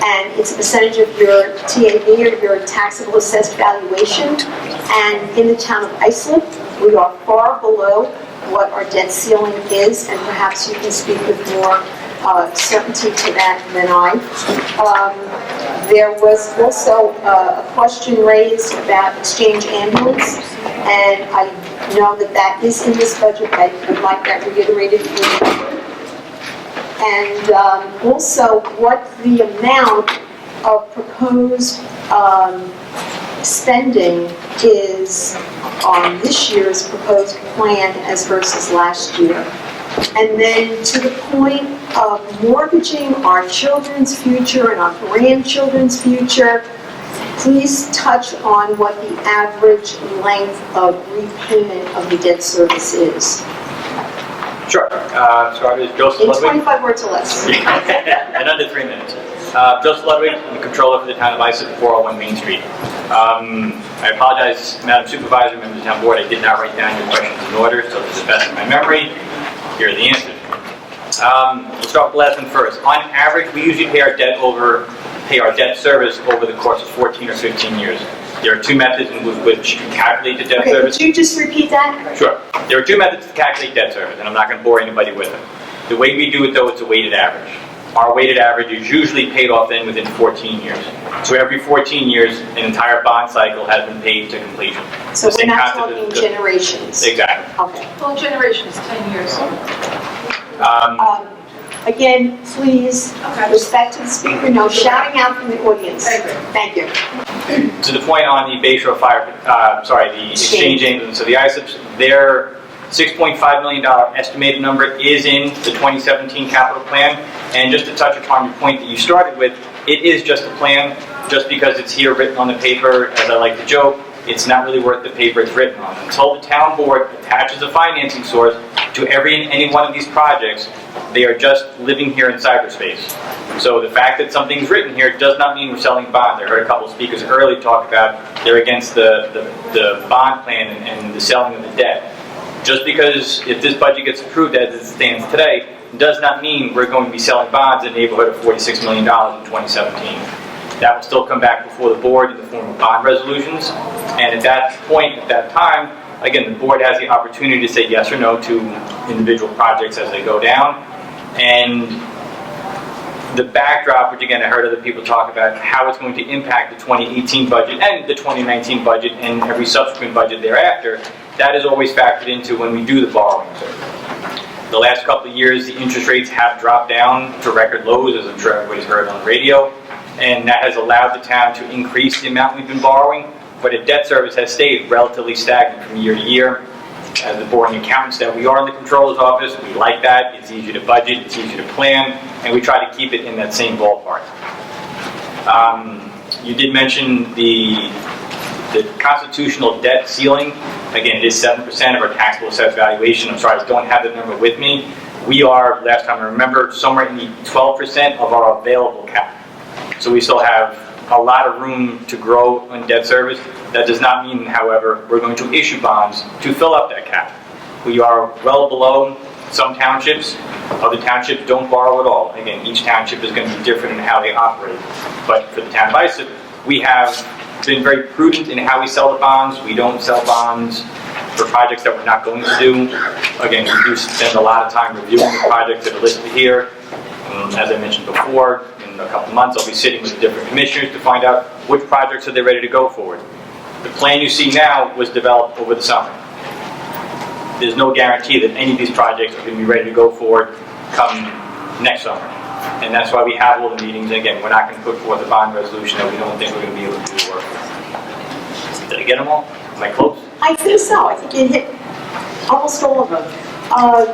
and it's a percentage of your TAV or your taxable assessed valuation. And in the town of Islip, we are far below what our debt ceiling is, and perhaps you can speak with more certainty to that than I. There was also a question raised about exchange ambulance, and I know that that is in this budget. I would like that reiterated for you. And also what the amount of proposed spending is on this year's proposed plan as versus last year. And then to the point of mortgaging our children's future and our grandchildren's future, please touch on what the average length of repayment of the debt service is. Sure. So I was Joseph In Ludwig. 25 words or less. And under 3 minutes. Joseph Ludwig, I'm the controller for the town of Islip, 401 Main Street. I apologize, Madam Supervisor, members of the town board, I did not write down your questions in order, so to the best of my memory, here are the answers. We'll start with the last one first. On average, we usually pay our debt service over the course of 14 or 15 years. There are 2 methods in which you can calculate the debt Okay, service. could you just repeat that? Sure. There are 2 methods to calculate debt service, and I'm not going to bore anybody with them. The way we do it, though, it's a weighted average. Our weighted average is usually paid off then within 14 years. So every 14 years, an entire bond cycle has been paid to completion. So The we're same not concept talking is- generations. Exactly. Okay. Well, generation is 10 years. Again, please, respect to the speaker, no shouting out from the audience. Thank you. To the point on the Bay Shore Fire, the exchange ambulance, so the ISIPs, their $6.5 million estimated number is in the 2017 capital plan. And just to touch upon your point that you started with, it is just a plan. Just because it's here written on the paper, as I like to joke, it's not really worth the paper it's written on. Until the town board attaches a financing source to every and any one of these projects, they are just living here in cyberspace. So the fact that something's written here does not mean we're selling bonds. I heard a couple of speakers earlier talk about they're against the bond plan and the selling of the debt. Just because if this budget gets approved as it stands today, does not mean we're going to be selling bonds in the neighborhood of $46 million in 2017. That will still come back before the board in the form of bond resolutions. And at that point, at that time, again, the board has the opportunity to say yes or no to individual projects as they go down. And the backdrop, which again I heard other people talk about, how it's going to impact the 2018 budget and the 2019 budget and every subsequent budget thereafter, that is always factored into when we do the borrowing. The last couple of years, the interest rates have dropped down to record lows, as I'm sure everybody's heard on the radio, and that has allowed the town to increase the amount we've been borrowing, but the debt service has stayed relatively stagnant from year to year. As the boring accountants that we are in the controller's office, we like that. It's easy to budget, it's easy to plan, and we try to keep it in that same ballpark. You did mention the constitutional debt ceiling. Again, it is 7% of our taxable assessed valuation. I'm sorry, I don't have the number with me. We are, last time I remember, somewhere in the 12% of our available cap. So we still have a lot of room to grow in debt service. That does not mean, however, we're going to issue bonds to fill up that cap. We are well below some townships. Other townships don't borrow at all. Again, each township is going to be different in how they operate. But for the town of Islip, we have been very prudent in how we sell the bonds. We don't sell bonds for projects that we're not going to do. Again, we do spend a lot of time reviewing the projects that are listed here. As I mentioned before, in a couple months I'll be sitting with the different commissioners to find out which projects are they ready to go forward. The plan you see now was developed over the summer. There's no guarantee that any of these projects are going to be ready to go forward come next summer. And that's why we have all the meetings. And again, we're not going to put forth a bond resolution that we don't think we're going to be able to do the work. Did I get them all? Am I close? I think so. I think you hit almost all of them.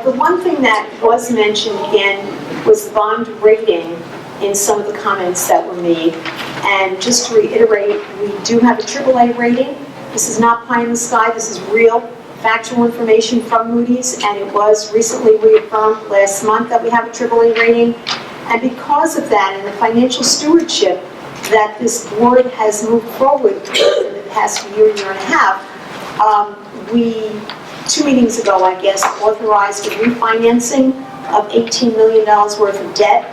The one thing that was mentioned again was the bond rating in some of the comments that were made. And just to reiterate, we do have a AAA rating. This is not pie in the sky. This is real, factual information from Moody's, and it was recently reaffirmed last month that we have a AAA rating. And because of that and the financial stewardship that this board has moved forward in the past year and a half, we, 2 meetings ago, I guess, authorized a refinancing of $18 million worth of debt,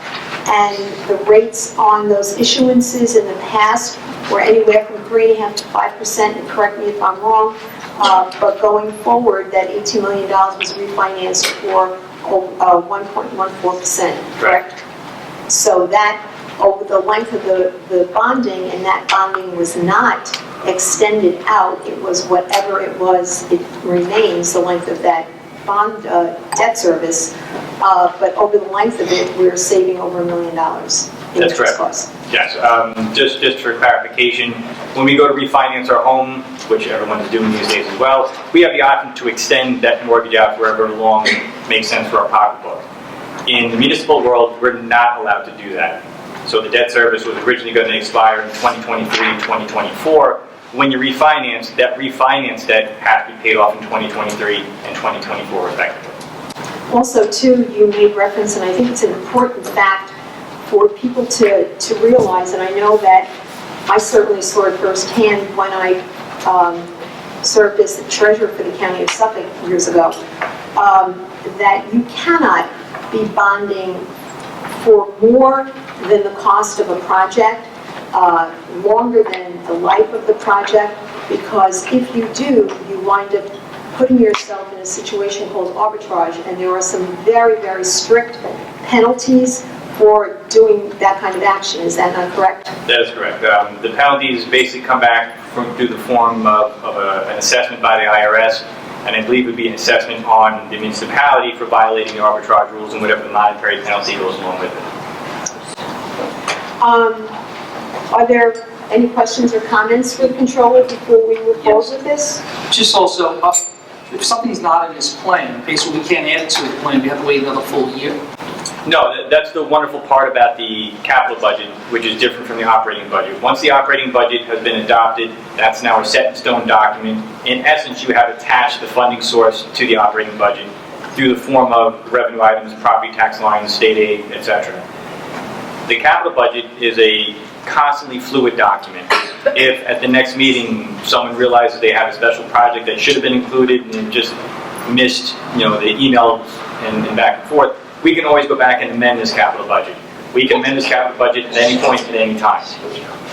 and the rates on those issuances in the past were anywhere from 3.5% to 5%, and correct me if I'm wrong, but going forward, that $18 million was refinanced for 1.14%, correct? So that, over the length of the bonding, and that bonding was not extended out, it was whatever it was, it remains the length of that bond debt service, but over the length of it, we're saving over $1 million in interest costs. Yes, just for clarification, when we go to refinance our home, which everyone's doing these days as well, we have the option to extend that mortgage out for however long makes sense for our pocketbook. In the municipal world, we're not allowed to do that. So the debt service was originally going to expire in 2023 and 2024. When you refinance, that refinance debt has to be paid off in 2023 and 2024 respectively. Also, too, you made reference, and I think it's an important fact for people to realize, and I know that I certainly saw it firsthand when I served as the treasurer for the county of Suffolk years ago, that you cannot be bonding for more than the cost of a project, longer than the life of the project, because if you do, you wind up putting yourself in a situation called arbitrage, and there are some very, very strict penalties for doing that kind of action. Is that not correct? That is correct. The penalties basically come back through the form of an assessment by the IRS, and I believe it would be an assessment on the municipality for violating the arbitrage rules and whatever the monetary penalty goes along with it. Are there any questions or comments for the controller before we move forward with this? Just also, if something's not in this plan, basically we can't add it to the plan, we have to wait another full year. No, that's the wonderful part about the capital budget, which is different from the operating budget. Once the operating budget has been adopted, that's now a set-in-stone document. In essence, you have attached the funding source to the operating budget through the form of revenue items, property tax lines, state aid, etc. The capital budget is a constantly fluid document. If at the next meeting someone realizes they have a special project that should have been included and just missed, the emails and back and forth, we can always go back and amend this capital budget. We can amend this capital budget at any point at any time.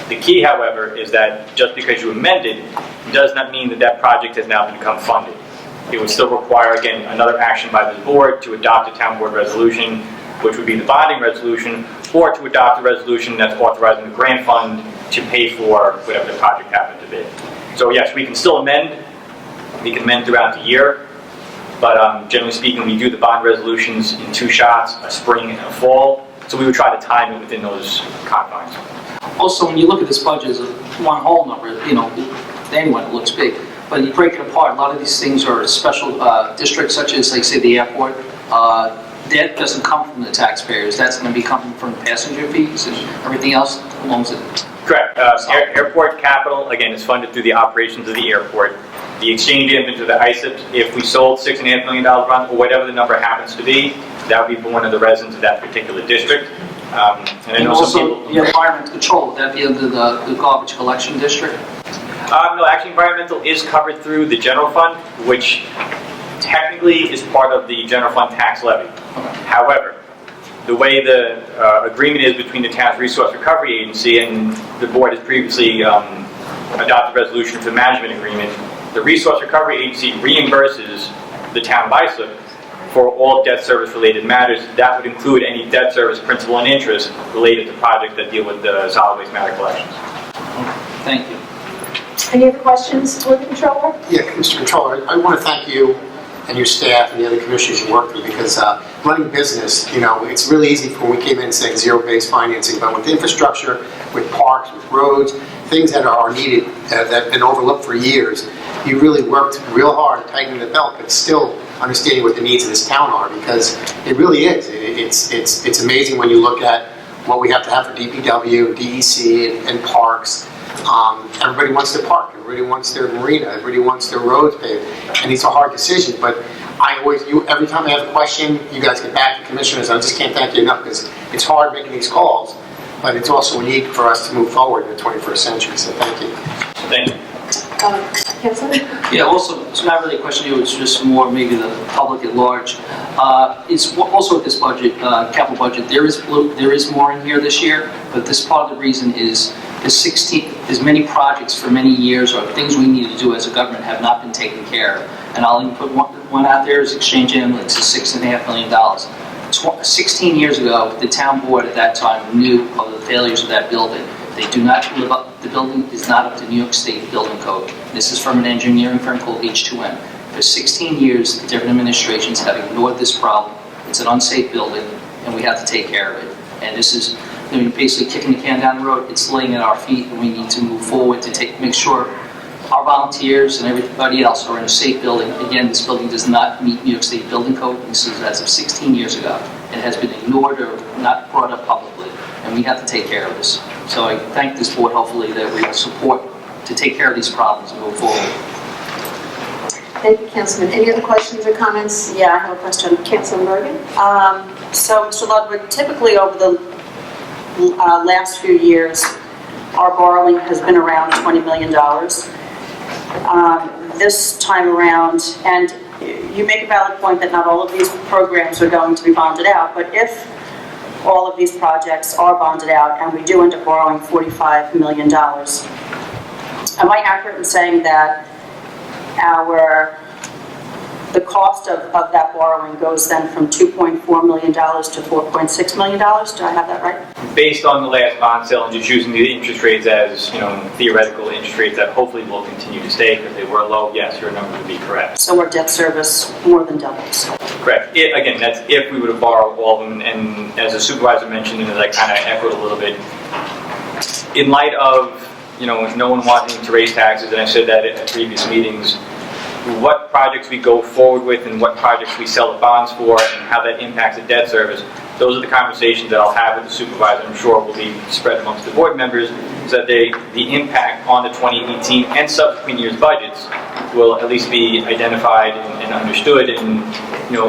The key, however, is that just because you amend it does not mean that that project has now become funded. It would still require, again, another action by the board to adopt a town board resolution, which would be the bonding resolution, or to adopt a resolution that's authorizing the grant fund to pay for whatever the project happened to be. So yes, we can still amend. We can amend throughout the year. But generally speaking, we do the bond resolutions in 2 shots, a spring and a fall. So we would try to time it within those confines. Also, when you look at this budget as one whole number, to anyone it looks big. But you break it apart, a lot of these things are special districts, such as, like, say, the airport. That doesn't come from the taxpayers. That's going to be coming from passenger fees and everything else belongs to it. Correct. Airport capital, again, is funded through the operations of the airport. The exchange inventory of the Islip, if we sold $6.5 million run, or whatever the number happens to be, that would be borne of the residents of that particular district. And I And know some also, people. the environmental control, would that be under the garbage collection district? No, actually, environmental is covered through the general fund, which technically is part of the general fund tax levy. However, the way the agreement is between the town's resource recovery agency and the board has previously adopted a resolution for the management agreement, the resource recovery agency reimburses the town of Islip for all debt service related matters. That would include any debt service principal and interest related to projects that deal with the solid waste matter collections. Thank you. Any other questions for the controller? Yeah, Mr. Controller, I want to thank you and your staff and the other commissioners you work with, because running business, you know, it's really easy when we came in saying zero-based financing, but with infrastructure, with parks, with roads, things that are needed, that have been overlooked for years, you really worked real hard at tightening the belt, but still understanding what the needs of this town are, because it really is. It's amazing when you look at what we have to have for DPW, DEC, and parks. Everybody wants their park, everybody wants their marina, everybody wants their roads paved, and these are hard decisions, but every time I have a question, you guys get back to commissioners. I just can't thank you enough, because it's hard making these calls, but it's also a need for us to move forward in the 21st century, so thank you. Thank you. Councilor? Yeah, also, it's not really a question to you, it's just more maybe the public at large. It's also with this budget, capital budget, there is more in here this year, but this part of the reason is there's many projects for many years or things we need to do as a government have not been taken care of. And I'll even put one out there is Exchange Ambulance is $6.5 million. 16 years ago, the town board at that time knew of the failures of that building. They do not live up, the building is not up to New York State building code. This is from an engineering firm called H2M. For 16 years, the different administrations have ignored this problem. It's an unsafe building, and we have to take care of it. And this is, I mean, basically kicking the can down the road. It's laying at our feet, and we need to move forward to make sure our volunteers and everybody else are in a safe building. Again, this building does not meet New York State building code. This is as of 16 years ago. It has been ignored or not brought up publicly, and we have to take care of this. So I thank this board, hopefully, that we will support to take care of these problems and move forward. Thank you, Councilman. Any other questions or comments? Yeah, I have a question. Councilman Bergen? So, Mr. Ludwig, typically over the last few years, our borrowing has been around $20 million. This time around, and you make a valid point that not all of these programs are going to be bonded out, but if all of these projects are bonded out and we do end up borrowing $45 million, am I accurate in saying that the cost of that borrowing goes then from $2.4 million to $4.6 million? Do I have that right? Based on the last bond sale and just using the interest rates as, theoretical interest rates that hopefully will continue to stay because they were low, yes, your number would be correct. So our debt service more than doubles. Correct. Again, that's if we were to borrow all of them, and as the supervisor mentioned, and as I kind of echoed a little bit, in light of, no one wanting to raise taxes, and I said that at previous meetings, what projects we go forward with and what projects we sell the bonds for and how that impacts the debt service, those are the conversations that I'll have with the supervisor. I'm sure will be spread amongst the board members, so that the impact on the 2018 and subsequent years' budgets will at least be identified and understood. And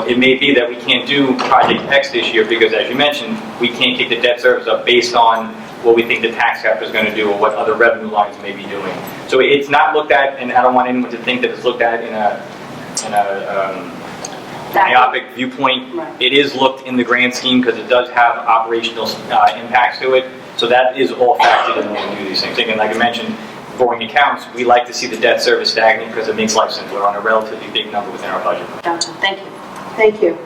it may be that we can't do Project X this year because, as you mentioned, we can't kick the debt service up based on what we think the tax cap is going to do or what other revenue lines may be doing. So it's not looked at, and I don't want anyone to think that it's looked at in a myopic viewpoint. Right. It is looked in the grand scheme because it does have operational impacts to it. So that is all factored in when we do these things. Again, like I mentioned, boring accounts, we like to see the debt service stagnant because it makes life simpler on a relatively big number within our budget. Gotcha. Thank you. Thank you.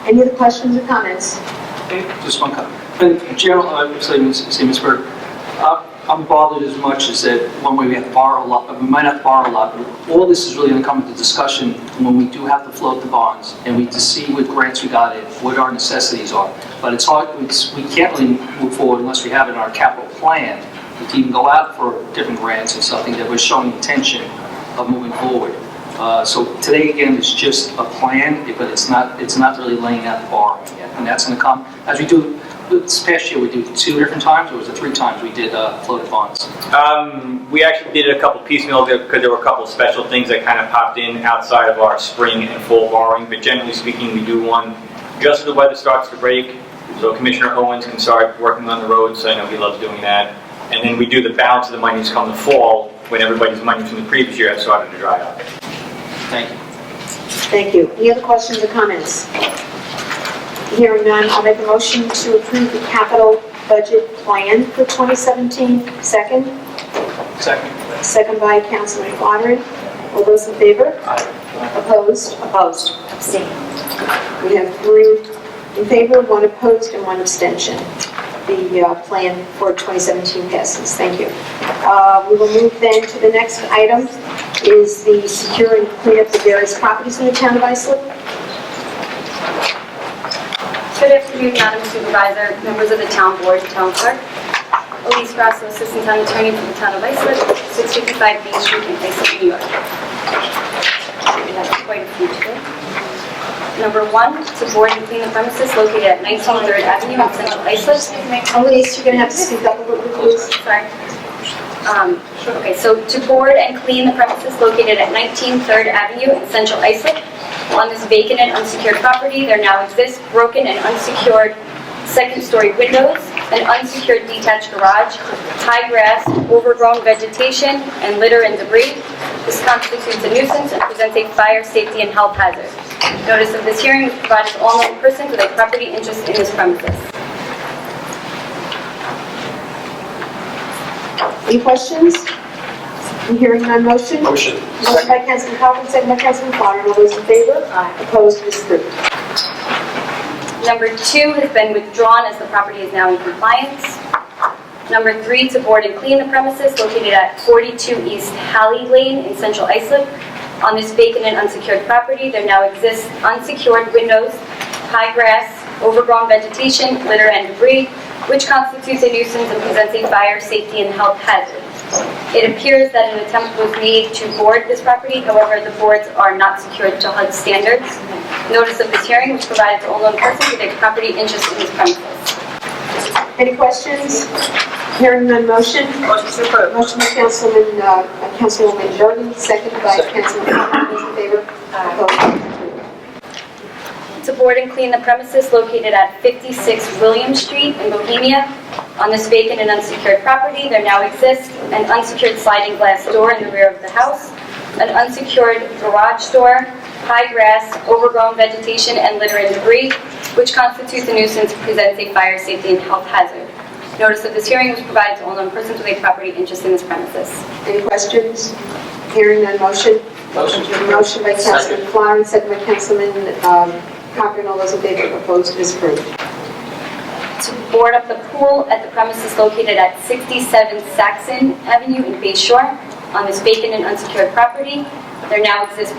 Any other questions or comments? Just one comment. In general, I would say, Ms. Berg, I'm bothered as much as that one way we have to borrow a lot, we might have to borrow a lot, but all this is really going to come into discussion when we do have to float the bonds and we to see what grants we got in, what our necessities are. But it's hard, we can't really move forward unless we have it in our capital plan to even go out for different grants and something that we're showing intention of moving forward. So today again is just a plan, but it's not really laying out the borrowing yet, and that's going to come as we do. This past year we did 2 different times, or was it 3 times we did floated bonds? We actually did it a couple piecemeal because there were a couple of special things that kind of popped in outside of our spring and fall borrowing. But generally speaking, we do one just as the weather starts to break. So Commissioner Owens can start working on the roads, I know he loves doing that. And then we do the balance of the monies come the fall, when everybody's money from the previous year has started to dry up. Thank you. Thank you. Any other questions or comments? Hearing none, I'll make a motion to approve the capital budget plan for 2017. Second? Second. Second by Councilman Flannery. All those in favor? Opposed? Opposed. Abstain. We have 3 in favor, 1 opposed, and 1 abstention. The plan for 2017 passes. Thank you. We will move then to the next item, is the secure and clean up the various properties in the town of Islip. Good afternoon, Madam Supervisor, members of the town board, town clerk. Elise Grasso, Assistant Town Attorney for the town of Islip, 655 Main Street in Islip, New York. We have quite a few today. Number 1, to board and clean the premises located at 19 3rd Avenue in Central Islip. Elise, you're going to have to speak up a little bit, please. Sorry. Okay, so to board and clean the premises located at 19 3rd Avenue in Central Islip. On this vacant and unsecured property, there now exists broken and unsecured second-story windows, an unsecured detached garage, high grass, overgrown vegetation, and litter and debris. This constitutes a nuisance and presents a fire, safety, and health hazard. Notice of this hearing was provided to all known persons with a property interest in this premises. Any questions? Hearing none, motion? Motion. Motion by Councilman Calhoun, second by Councilman Flannery. All those in favor? Opposed? It is approved. Number 2 has been withdrawn as the property is now in compliance. Number 3, to board and clean the premises located at 42 East Halley Lane in Central Islip. On this vacant and unsecured property, there now exists unsecured windows, high grass, overgrown vegetation, litter, and debris, which constitutes a nuisance and presents a fire, safety, and health hazard. It appears that an attempt was made to board this property, however, the boards are not secured to HUD standards. Notice of this hearing was provided to all known persons with a property interest in this premises. Any questions? Hearing none, motion? Motion to approve. Motion by Councilwoman Bergen, second by Councilman Flannery. All those in favor? Opposed? To board and clean the premises located at 56 William Street in Bohemia. On this vacant and unsecured property, there now exists an unsecured sliding glass door in the rear of the house, an unsecured garage door, high grass, overgrown vegetation, and litter and debris, which constitutes a nuisance and presents a fire, safety, and health hazard. Notice of this hearing was provided to all known persons with a property interest in this premises. Any questions? Hearing none, motion? Motion. Motion by Councilman Flannery, second by Councilman Cochran. All those in favor? Opposed? It is approved. To board up the pool at the premises located at 67 Saxon Avenue in Bay Shore. On this vacant and unsecured property, there now exists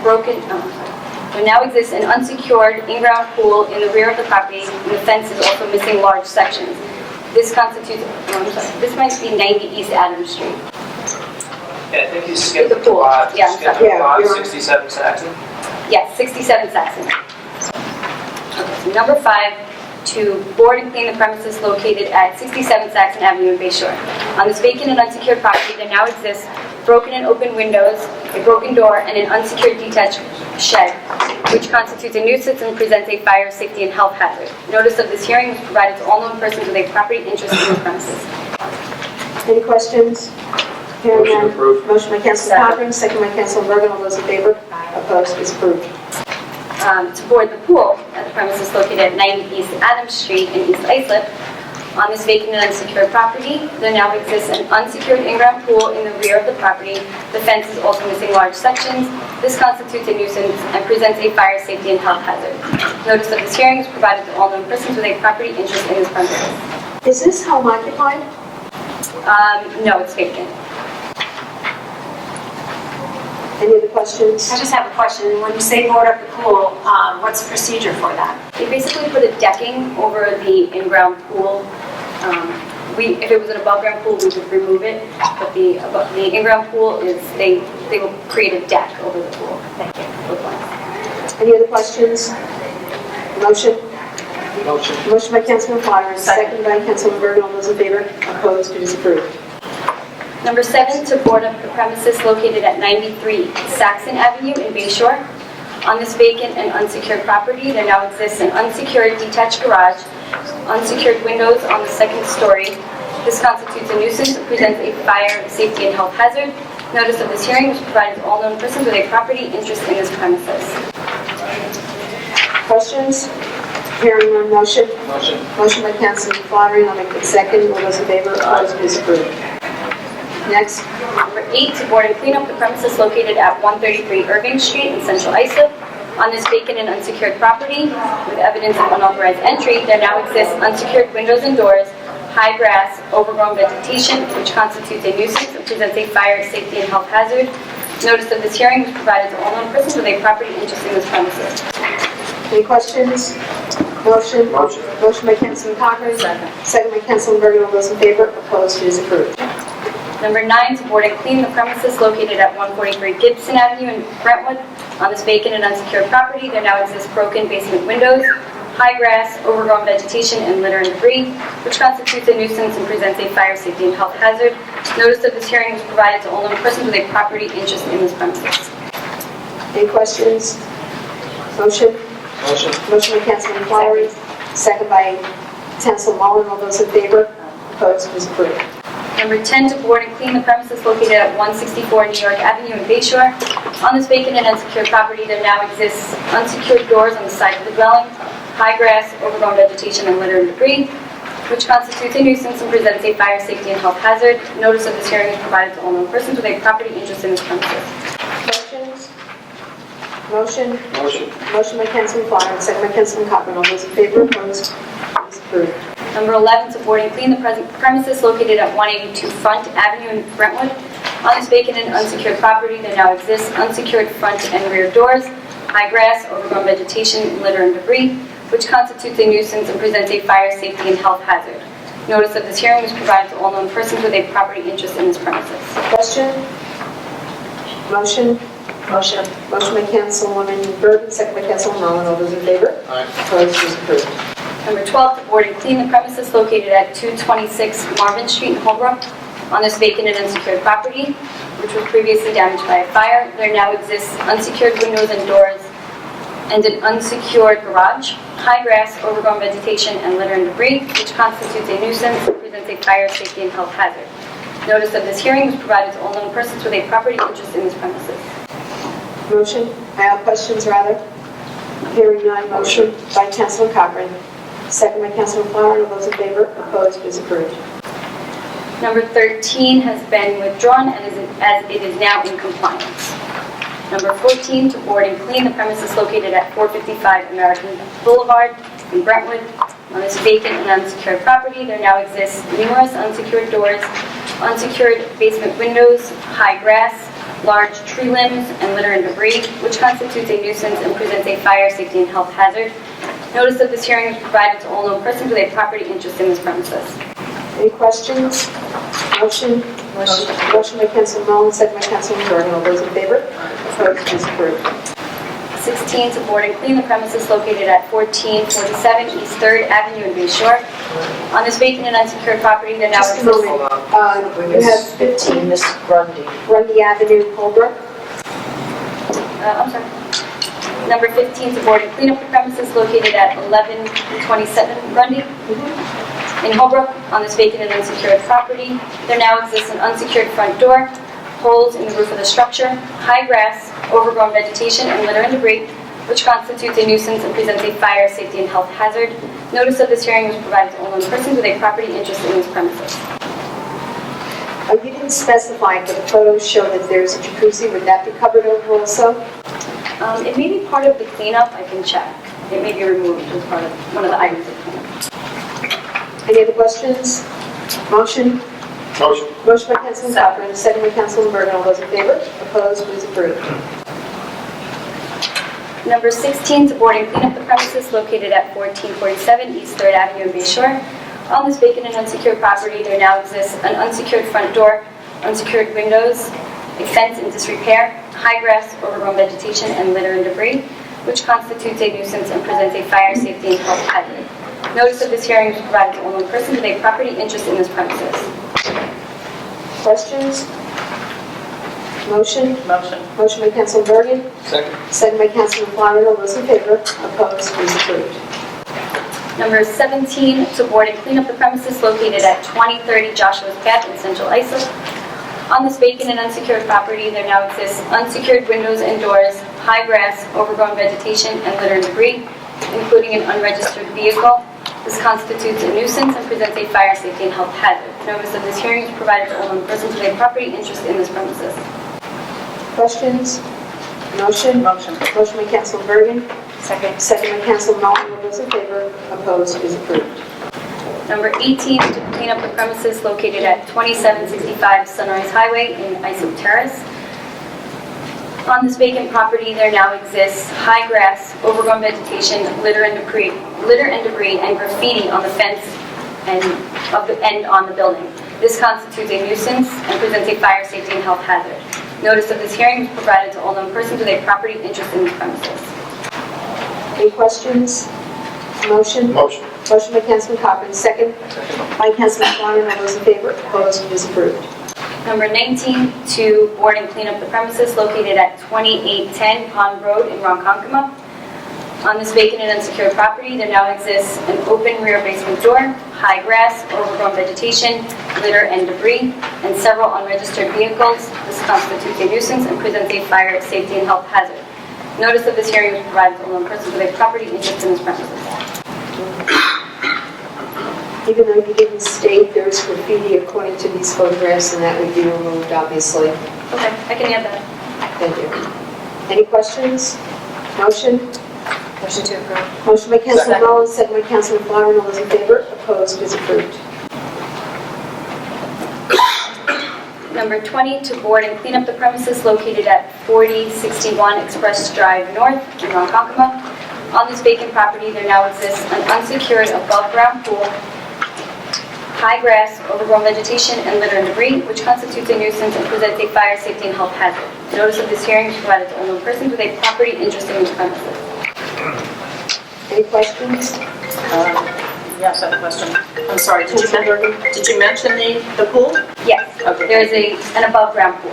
an unsecured in-ground pool in the rear of the property, and the fence is also missing large sections. This constitutes, this might be 90 East Adams Street. Yeah, I think you skipped The pool. Yeah, I'm skipped sorry. the lot, 67 Saxon. Yes, 67 Saxon. Okay, so number 5, to board and clean the premises located at 67 Saxon Avenue in Bay Shore. On this vacant and unsecured property, there now exists broken and open windows, a broken door, and an unsecured detached shed, which constitutes a nuisance and presents a fire, safety, and health hazard. Notice of this hearing was provided to all known persons with a property interest in the premises. Any questions? Hearing Motion none. approved. Motion by Councilman Cochran, second by Councilman Bergen. All those in favor? Opposed? It is approved. To board the pool at the premises located at 90 East Adams Street in East Islip. On this vacant and unsecured property, there now exists an unsecured in-ground pool in the rear of the property. The fence is also missing large sections. This constitutes a nuisance and presents a fire, safety, and health hazard. Notice of this hearing is provided to all known persons with a property interest in this premises. Is this home occupied? No, it's vacant. Any other questions? I just have a question. When you say board up the pool, what's the procedure for that? They basically put a decking over the in-ground pool. If it was an above-ground pool, we would remove it. But the in-ground pool is, they will create a deck over the pool. Thank you. Any other questions? Motion? Motion. Motion by Councilman Flannery, second by Councilman Bergen. All those in favor? Opposed? It is approved. Number 7, to board up the premises located at 93 Saxon Avenue in Bay Shore. On this vacant and unsecured property, there now exists an unsecured detached garage, unsecured windows on the second story. This constitutes a nuisance and presents a fire, safety, and health hazard. Notice of this hearing was provided to all known persons with a property interest in this premises. Questions? Hearing none, motion? Motion by Councilman Flannery, I'll make the second. All those in favor, opposed, please approve. Next. Number 8, to board and clean up the premises located at 133 Irving Street in Central Islip. On this vacant and unsecured property, with evidence of unauthorized entry, there now exists unsecured windows and doors, high grass, overgrown vegetation, which constitutes a nuisance and presents a fire, safety, and health hazard. Notice of this hearing was provided to all known persons with a property interest in this premises. Any questions? Motion? Motion by Councilman Cochran. Second by Councilman Bergen. All those in favor, opposed, it is approved. Number 9, to board and clean the premises located at 143 Gibson Avenue in Brentwood. On this vacant and unsecured property, there now exists broken basement windows, high grass, overgrown vegetation, and litter and debris, which constitutes a nuisance and presents a fire, safety, and health hazard. Notice of this hearing was provided to all known persons with a property interest in this premises. Any questions? Motion? Motion by Councilman Flannery. Second by Councilman Mullen. All those in favor, opposed, it is approved. Number 10, to board and clean the premises located at 164 New York Avenue in Bayshore. On this vacant and unsecured property, there now exists unsecured doors on the side of the dwelling, high grass, overgrown vegetation, and litter and debris, which constitutes a nuisance and presents a fire, safety, and health hazard. Notice of this hearing is provided to all known persons with a property interest in this premises. Questions? Motion? Motion by Councilman Flannery. Second by Councilman Cochran. All those in favor, opposed, it is approved. Number 11, to board and clean the premises located at 182 Front Avenue in Brentwood. On this vacant and unsecured property, there now exists unsecured front and rear doors, high grass, overgrown vegetation, litter and debris, which constitutes a nuisance and presents a fire, safety, and health hazard. Notice of this hearing was provided to all known persons with a property interest in this premises. Question? Motion? Motion by Councilwoman Bergen. Second by Councilman Mullen. All those in favor? Opposed, it is approved. Number 12, to board and clean the premises located at 226 Marvin Street in Holbrook. On this vacant and unsecured property, which was previously damaged by a fire, there now exists unsecured windows and doors and an unsecured garage, high grass, overgrown vegetation, and litter and debris, which constitutes a nuisance and presents a fire, safety, and health hazard. Notice of this hearing was provided to all known persons with a property interest in this premises. Motion? Questions, rather? Hearing none, motion by Councilman Cochran. Second by Councilman Flannery. All those in favor, opposed, it is approved. Number 13 has been withdrawn and as it is now in compliance. Number 14, to board and clean the premises located at 455 American Boulevard in Brentwood. On this vacant and unsecured property, there now exists numerous unsecured doors, unsecured basement windows, high grass, large tree limbs, and litter and debris, which constitutes a nuisance and presents a fire, safety, and health hazard. Notice of this hearing is provided to all known persons with a property interest in this premises. Any questions? Motion? Motion by Councilman Mullen. Second by Councilman Bergen. All those in favor, opposed, it is approved. 16, to board and clean the premises located at 1447 East 3rd Avenue in Bayshore. On this vacant and unsecured property, there now Just a exists... moment. You have 15 Miss Grundy. Grundy Avenue, Holbrook. I'm sorry. Number 15, to board and clean up the premises located at 1127 Grundy in Holbrook. On this vacant and unsecured property, there now exists an unsecured front door, holes in the roof of the structure, high grass, overgrown vegetation, and litter and debris, which constitutes a nuisance and presents a fire, safety, and health hazard. Notice of this hearing was provided to all known persons with a property interest in this premises. You didn't specify, but the photos show that there's a jacuzzi. Would that be covered over also? It may be part of the cleanup. I can check. It may be removed as part of one of the items of cleanup. Any other questions? Motion? Motion by Councilman Cochran, second by Councilman Bergen. All those in favor? Opposed? Please approve. Number 16, to board and clean up the premises located at 1447 East 3rd Avenue in Bayshore. On this vacant and unsecured property, there now exists an unsecured front door, unsecured windows, a fence in disrepair, high grass, overgrown vegetation, and litter and debris, which constitutes a nuisance and presents a fire, safety, and health hazard. Notice of this hearing is provided to all known persons with a property interest in this premises. Questions? Motion? Motion. Motion by Councilman Bergen, Second. Second by Councilman Flannery. All those in favor? Opposed? It is approved. Number 17, to board and clean up the premises located at 2030 Joshua's Path in Central Islip. On this vacant and unsecured property, there now exists unsecured windows and doors, high grass, overgrown vegetation, and litter and debris, including an unregistered vehicle. This constitutes a nuisance and presents a fire safety and health hazard. Notice of this hearing is provided to all known persons with a property interest in this premises. Questions? Motion? Motion by Councilman Bergen. Second. Second by Councilman Martin. All those in favor? Opposed? It is approved. Number 18, to clean up the premises located at 2765 Sunrise Highway in Islip Terrace. On this vacant property, there now exists high grass, overgrown vegetation, litter and debris, and graffiti on the fence and on the building. This constitutes a nuisance and presents a fire safety and health hazard. Notice of this hearing is provided to all known persons with a property interest in this premises. Any questions? Motion? Motion. Motion by Councilman Cochran, second by Councilman Flannery. All those in favor? Opposed? It is approved. Number 19, to board and clean up the premises located at 2810 Pond Road in Ronkonkoma. On this vacant and unsecured property, there now exists an open rear basement door, high grass, overgrown vegetation, litter and debris, and several unregistered vehicles. This constitutes a nuisance and presents a fire safety and health hazard. Notice of this hearing was provided to all known persons with a property interest in this premises. Even though you didn't state there's graffiti according to these photographs, and that would be removed, obviously. Okay, I can add that. Thank you. Any questions? Motion? Motion to approve. Motion by Councilman Mullins, second by Councilman Flannery. All those in favor? Opposed? It is approved. Number 20, to board and clean up the premises located at 4061 Express Drive North in Ronkonkoma. On this vacant property, there now exists an unsecured above-ground pool, high grass, overgrown vegetation, and litter and debris, which constitutes a nuisance and presents a fire safety and health hazard. Notice of this hearing is provided to all known persons with a property interest in this premises. Any questions? Yes, I have a question. I'm sorry, did you mention the pool? Yes, Okay. there is an above-ground pool.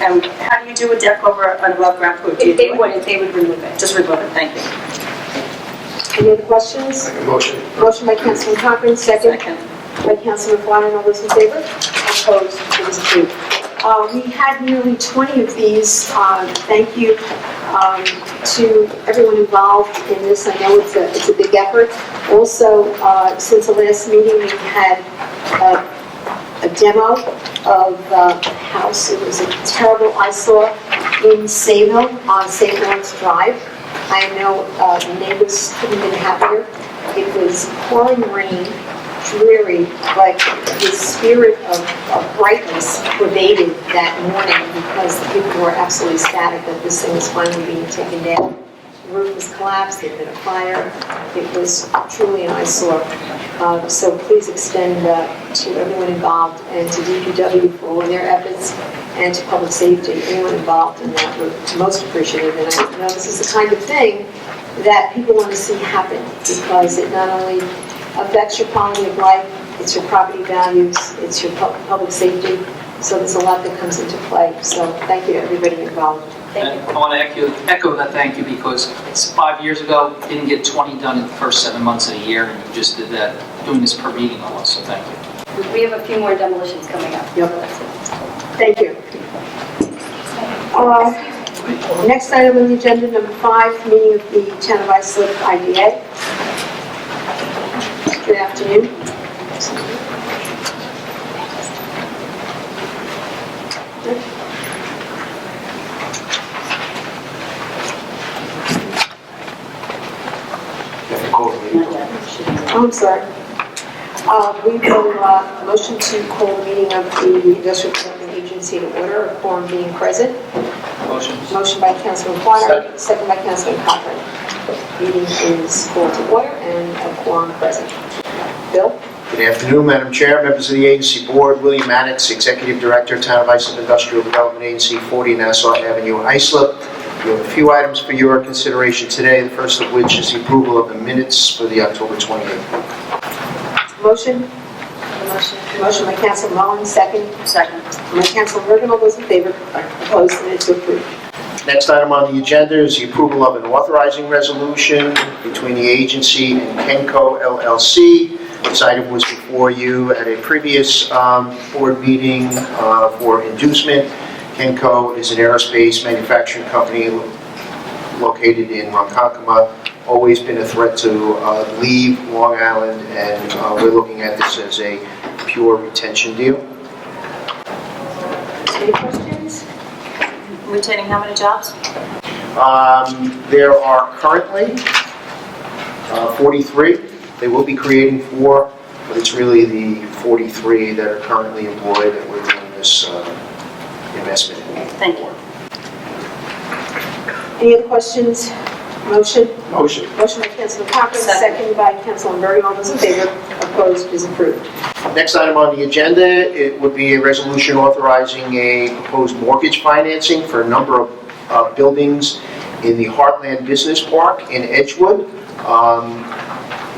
And how do you do a deck over an above-ground pool? If they wouldn't, they would remove it. Just remove it, thank you. Any other questions? Motion. Motion by Councilman Cochran, second by Councilman Flannery. All those in favor? Opposed? It is approved. We had nearly 20 of these. Thank you to everyone involved in this. I know it's a big effort. Also, since the last meeting, we had a demo of the house. It was a terrible eyesore in Sayville on St. Lawrence Drive. I know the neighbors couldn't have been happier. It was pouring rain, dreary, but the spirit of brightness pervaded that morning because the people were absolutely ecstatic that this thing was finally being taken down. The roof was collapsed, there had been a fire. It was truly an eyesore. So please extend to everyone involved and to DPW for all of their efforts and to public safety, anyone involved in that. We're most appreciative. And I know this is the kind of thing that people want to see happen because it not only affects your quality of life, it's your property values, it's your public safety. So there's a lot that comes into play. So thank you to everybody involved. Thank you. I want to echo that thank you because it's 5 years ago, didn't get 20 done in the first 7 months of the year, and you just did that, doing this per meeting almost, so thank you. We have a few more demolitions coming up. Yep. Thank you. Next item on the agenda, number 5, meeting of the Town of Islip IDA. Good afternoon. Oh, I'm sorry. We will motion to call the meeting of the Industrial Development Agency to order, a quorum being present. Motion. Motion by Councilman Flannery, second by Councilman Cochran. Meeting is called to order and a quorum present. Bill? Good afternoon, Madam Chair, members of the agency board. William Mannix, Executive Director, Town of Islip Industrial Development Agency, 40 Nassau Avenue, Islip. We have a few items for your consideration today, the first of which is the approval of the minutes for the October 28th. Motion? Motion by Councilman Mullins, second. Second. By Councilman Bergen. All those in favor? Opposed? Minutes are approved. Next item on the agenda is the approval of an authorizing resolution between the agency and Kenco LLC. This item was before you at a previous board meeting for inducement. Kenco is an aerospace manufacturing company located in Ronkonkoma. Always been a threat to leave Long Island, and we're looking at this as a pure retention deal. Any questions? Retaining how many jobs? There are currently 43. They will be creating 4, but it's really the 43 that are currently employed that we're doing this investment in. Thank you. Any other questions? Motion? Motion. Motion by Councilman Cochran, second by Councilman Bergen. All those in favor? Opposed? Is approved. Next item on the agenda, it would be a resolution authorizing a proposed mortgage financing for a number of buildings in the Heartland Business Park in Edgewood.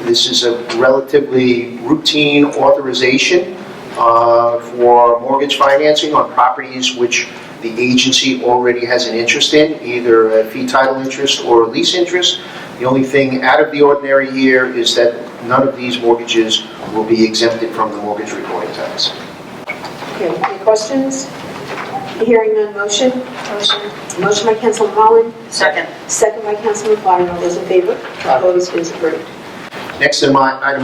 This is a relatively routine authorization for mortgage financing on properties which the agency already has an interest in, either a fee title interest or a lease interest. The only thing out of the ordinary here is that none of these mortgages will be exempted from the mortgage recording tax. Okay, any questions? Hearing none, motion? Motion. Motion by Councilman Mullen. Second. Second by Councilman Fire. All those in favor? Opposed? Is approved. Next item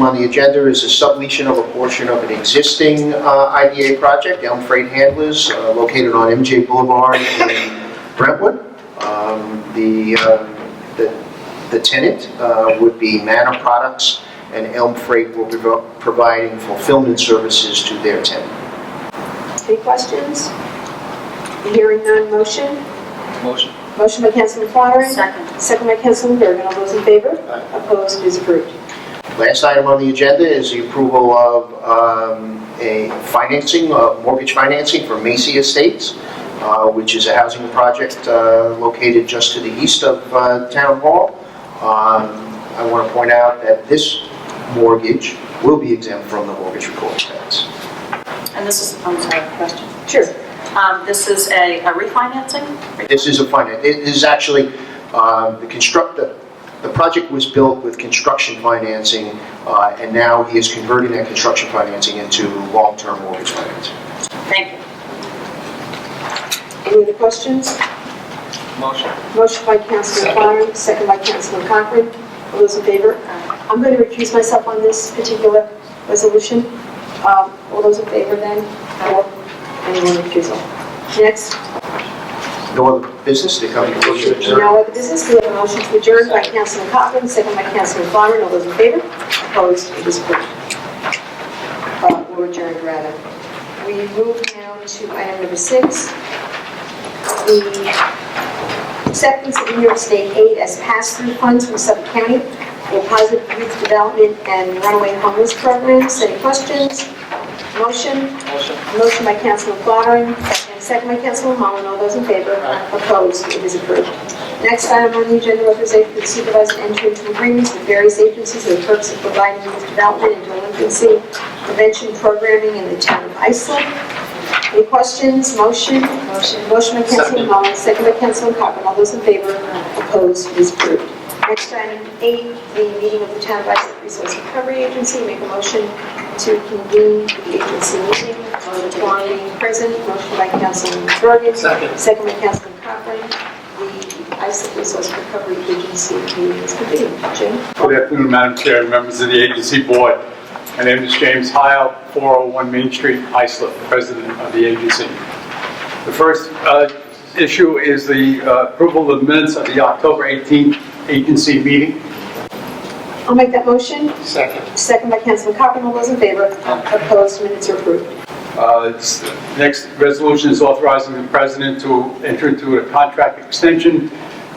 on the agenda is a subleasing of a portion of an existing IDA project, Elm Freight Handlers, located on MJ Boulevard in Brentwood. The tenant would be Manor Products, and Elm Freight will be providing fulfillment services to their tenant. Any questions? Hearing none, motion? Motion. Motion by Councilman Fire. Second. Second by Councilman Bergen. All those in favor? Opposed? Is approved. Last item on the agenda is the approval of a mortgage financing for Macy Estates, which is a housing project located just to the east of Town Hall. I want to point out that this mortgage will be exempt from the mortgage recording tax. And this is, I'm sorry, question. Sure. This is a refinancing? This is a finance. It is actually the project was built with construction financing, and now he is converting that construction financing into long-term mortgage financing. Thank you. Any other questions? Motion. Motion by Councilman Fire, second by Councilman Cochran. All those in favor? I'm going to recuse myself on this particular resolution. All those in favor then? Or anyone recusal? Next. No other business? They come before you. No other business. We have a motion to adjourn by Councilman Cochran, second by Councilman Fire. All those in favor? Opposed? It is approved. We're adjourned, rather. We move now to item number 6. The acceptance of New York State aid as pass-through funds from Suffolk County for positive youth development and runaway homeless programs. Any questions? Motion? Motion. Motion by Councilman Flaherty, and second by Councilman Mullen. All those in favor? Opposed? It is approved. Next item on the agenda, authorization for the supervisor to enter into agreements with various agencies for the purpose of providing youth development and delinquency prevention programming in the town of Islip. Any questions? Motion? Motion. Motion by Councilman Mullen, second by Councilman Cochran. All those in favor? Opposed? It is approved. Next item 8, the meeting of the Town of Islip Resource Recovery Agency. Make a motion to convene the agency meeting on the Tuan being present. Motion by Councilman Bergen. Second. Second by Councilman Cochran. The Islip Resource Recovery Agency meeting is convened. Jim? Good afternoon, Madam Chair and members of the agency board. My name is James Heil, 401 Main Street, Islip, President of the agency. The first issue is the approval of the minutes of the October 18th agency meeting. I'll make that motion. Second. Second by Councilman Cochran. All those in favor? Opposed? Minutes are approved. Next resolution is authorizing the president to enter into a contract extension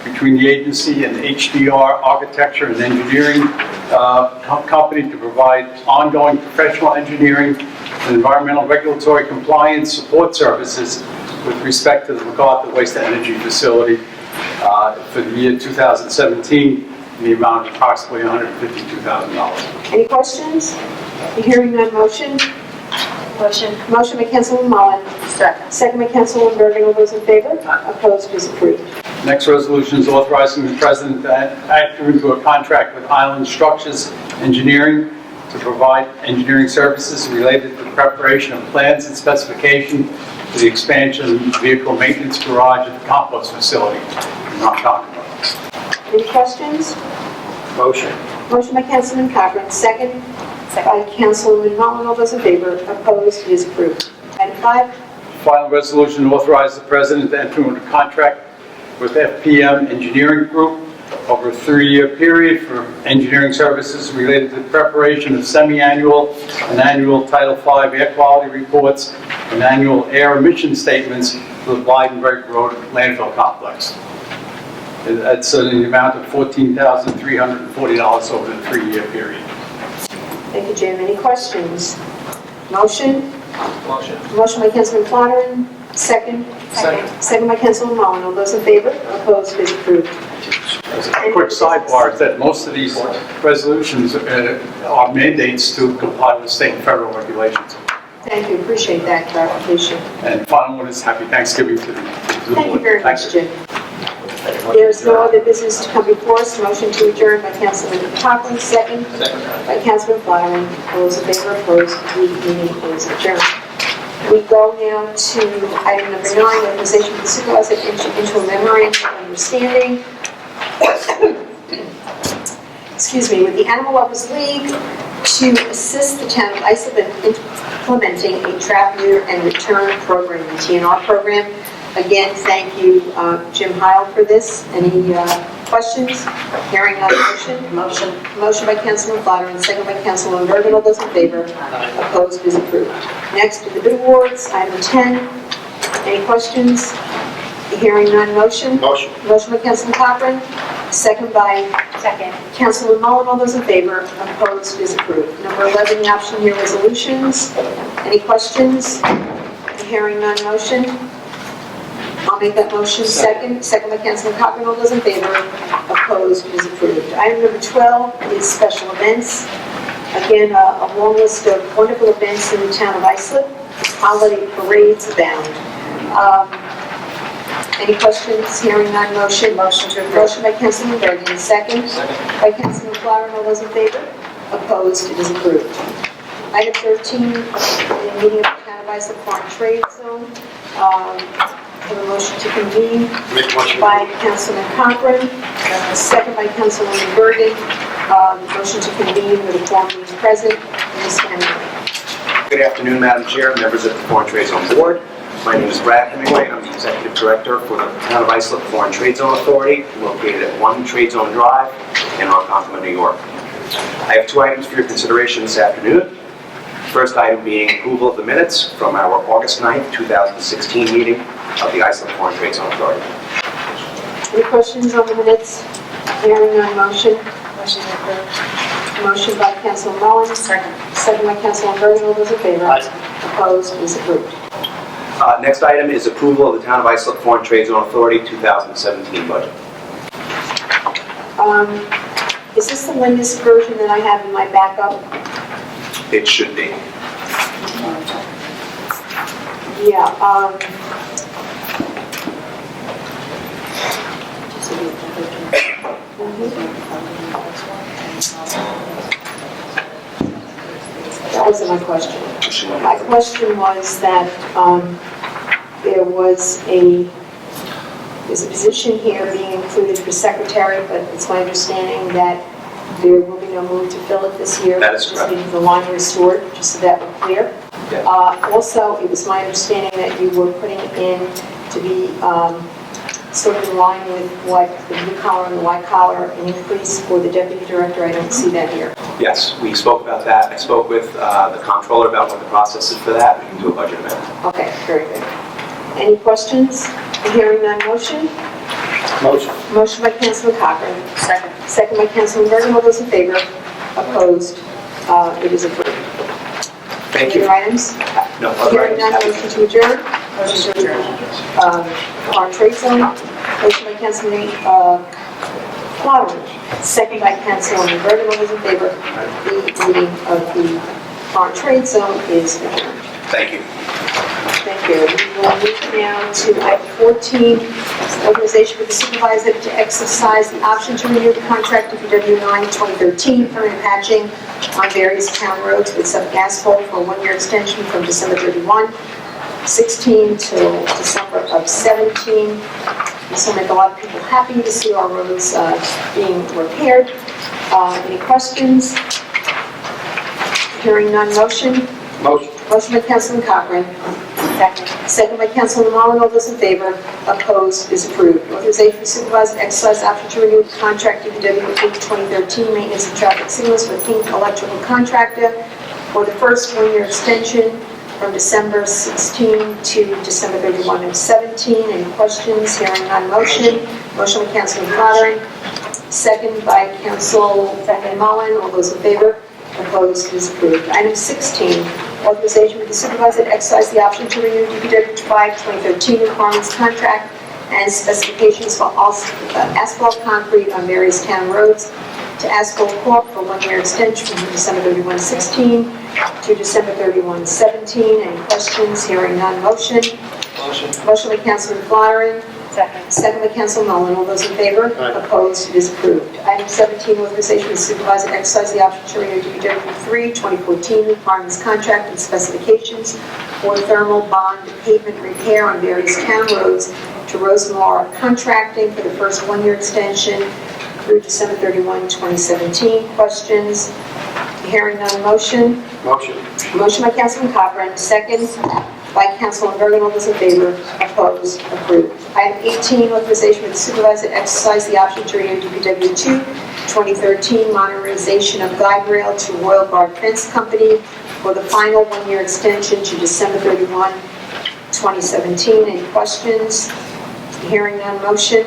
between the agency and HDR Architecture and Engineering company to provide ongoing professional engineering and environmental regulatory compliance support services with respect to the MacArthur Waste to Energy Facility for the year 2017 in the amount of approximately $152,000. Any questions? Hearing none, motion? Motion. Motion by Councilman Mullen. Second. Second by Councilman Bergen. All those in favor? Opposed? Is approved. Next resolution is authorizing the president to enter into a contract with Island Structures Engineering to provide engineering services related to the preparation of plans and specification for the expansion of the vehicle maintenance garage at the compost facility in Mount Concom. Any questions? Motion. Motion by Councilman Cochran, second by Councilwoman Mullen. All those in favor? Opposed? It is approved. Item 5. Final resolution authorizes the president to enter into a contract with FPM Engineering Group over a 3-year period for engineering services related to the preparation of semi-annual and annual Title V air quality reports and annual air emission statements for the Blydenburg Road landfill complex. That's in the amount of $14,340 over the 3-year period. Thank you, Jim. Any questions? Motion? Motion. Motion by Councilman Flannery, second. Second by Councilman Mullen. All those in favor? Opposed? It is approved. As a quick sidebar is that most of these resolutions are mandates to comply with state and federal regulations. Thank you. Appreciate that clarification. And final one is happy Thanksgiving to the board. Thank you very much, Jim. There is no other business to come before us. Motion to adjourn by Councilman Cochran, second by Councilman Flannery. All those in favor? Opposed? The meeting is adjourned. We go now to item number 9, authorization for the supervisor to enter into a memorandum of understanding excuse me, with the Animal Lovers League to assist the town of Islip in implementing a trap, neuter, and return program, the TNR program. Again, thank you, Jim Heil, for this. Any questions? Hearing none, motion? Motion by Councilman Flannery and second by Councilman Bergen. All those in favor? Opposed? Is approved. Next, to the bid awards, item 10. Any questions? Hearing none, motion? Motion. Motion by Councilman Cochran, second by Councilman Mullen. All those in favor? Opposed? Is approved. Number 11, the option year resolutions. Any questions? Hearing none, motion? I'll make that motion. Second by Councilman Cochran. All those in favor? Opposed? Is approved. Item number 12 is special events. Again, a long list of wonderful events in the town of Islip. Holiday parades abound. Any questions? Hearing none, motion? Motion to approve. Motion by Councilman Bergen, second by Councilman Flower. All those in favor? Opposed? It is approved. Item 13, the meeting of the town of Islip Foreign Trade Zone. Have a motion to convene by Councilman Cochran, second by Councilman Bergen. Motion to convene with the quorum being present. Ms. Hemingway. Good afternoon, Madam Chair, members of the Foreign Trade Zone Board. My name is Brad Hemingway, and I'm the Executive Director for the Town of Islip Foreign Trade Zone Authority, located at 1 Trade Zone Drive in Ronkonkoma, New York. I have 2 items for your consideration this afternoon. First item being approval of the minutes from our August 9th, 2016 meeting of the Islip Foreign Trade Zone Authority. Any questions on the minutes? Hearing none, motion? Motion to approve. Motion by Councilman Mullen. Second by Councilman Bergen. All those in favor? Opposed? Is approved. Next item is approval of the Town of Islip Foreign Trade Zone Authority 2017 budget. Is this the latest version that I have in my backup? It should be. Yeah. That wasn't my question. My question was that there's a position here being included for secretary, but it's my understanding that there will be no move to fill it this year. That is correct. Just needing the line restored, just so that we're clear. Yeah. Also, it was my understanding that you were putting in to be sort of in line with what the blue collar and the white collar, an increase for the deputy director. I don't see that here. Yes, we spoke about that. I spoke with the comptroller about what the process is for that. We can do a budget amendment. Okay, very good. Any questions? Hearing none, motion? Motion. Motion by Councilman Cochran. Second by Councilman Bergen. All those in favor? Opposed? It is approved. Thank Any you. other items? No, other Hearing none, items. motion to adjourn? Motion to adjourn. Our trade zone, motion by Councilman Flower. Second by Councilman Bergen. All those in favor? The meeting of the Foreign Trade Zone is adjourned. Thank you. Thank you. We will move now to item 14, Authorization for the supervisor to exercise the option to renew the contract with DPW 9/2013 permanent patching on various town roads with some asphalt for a one-year extension from December 31, 16 till December of 17. This will make a lot of people happy to see our roads being repaired. Any questions? Hearing none, motion? Motion. Motion by Councilman Cochran. Second. Second by Councilman Mullen. All those in favor? Opposed? Is approved. Authorization for supervisor to exercise option to renew the contract DPW 2013 maintenance of traffic signals with King Electrical Contractor for the first one-year extension from December 16 to December 31 of 17. Any questions? Hearing none, motion. Motion by Councilman Flaherty. Second by Councilman Mullen. All those in favor? Opposed? Is approved. Item 16, authorization for the supervisor to exercise the option to renew DPW 2013 requirements contract and specifications for asphalt concrete on various town roads to Asphalt Corp. for one-year extension from December 31, 16 to December 31, 17. Any questions? Hearing none, motion. Motion. Motion by Councilman Flaherty. Second. Second by Councilman Mullen. All those in favor? Aye. Opposed? It is approved. Item 17, authorization for the supervisor to exercise the option to renew DPW 2014 requirements contract and specifications for thermal bond pavement repair on various town roads to Rosemar Contracting for the first one-year extension through December 31, 2017. Questions? Hearing none, motion. Motion. Motion by Councilman Cochran, second by Councilman Bergen. All those in favor? Opposed? Approved. Item 18, authorization for the supervisor to exercise the option to renew DPW 2013 modernization of guide rail to Royal Guard Fence Company for the final one-year extension to December 31, 2017. Any questions? Hearing none, motion.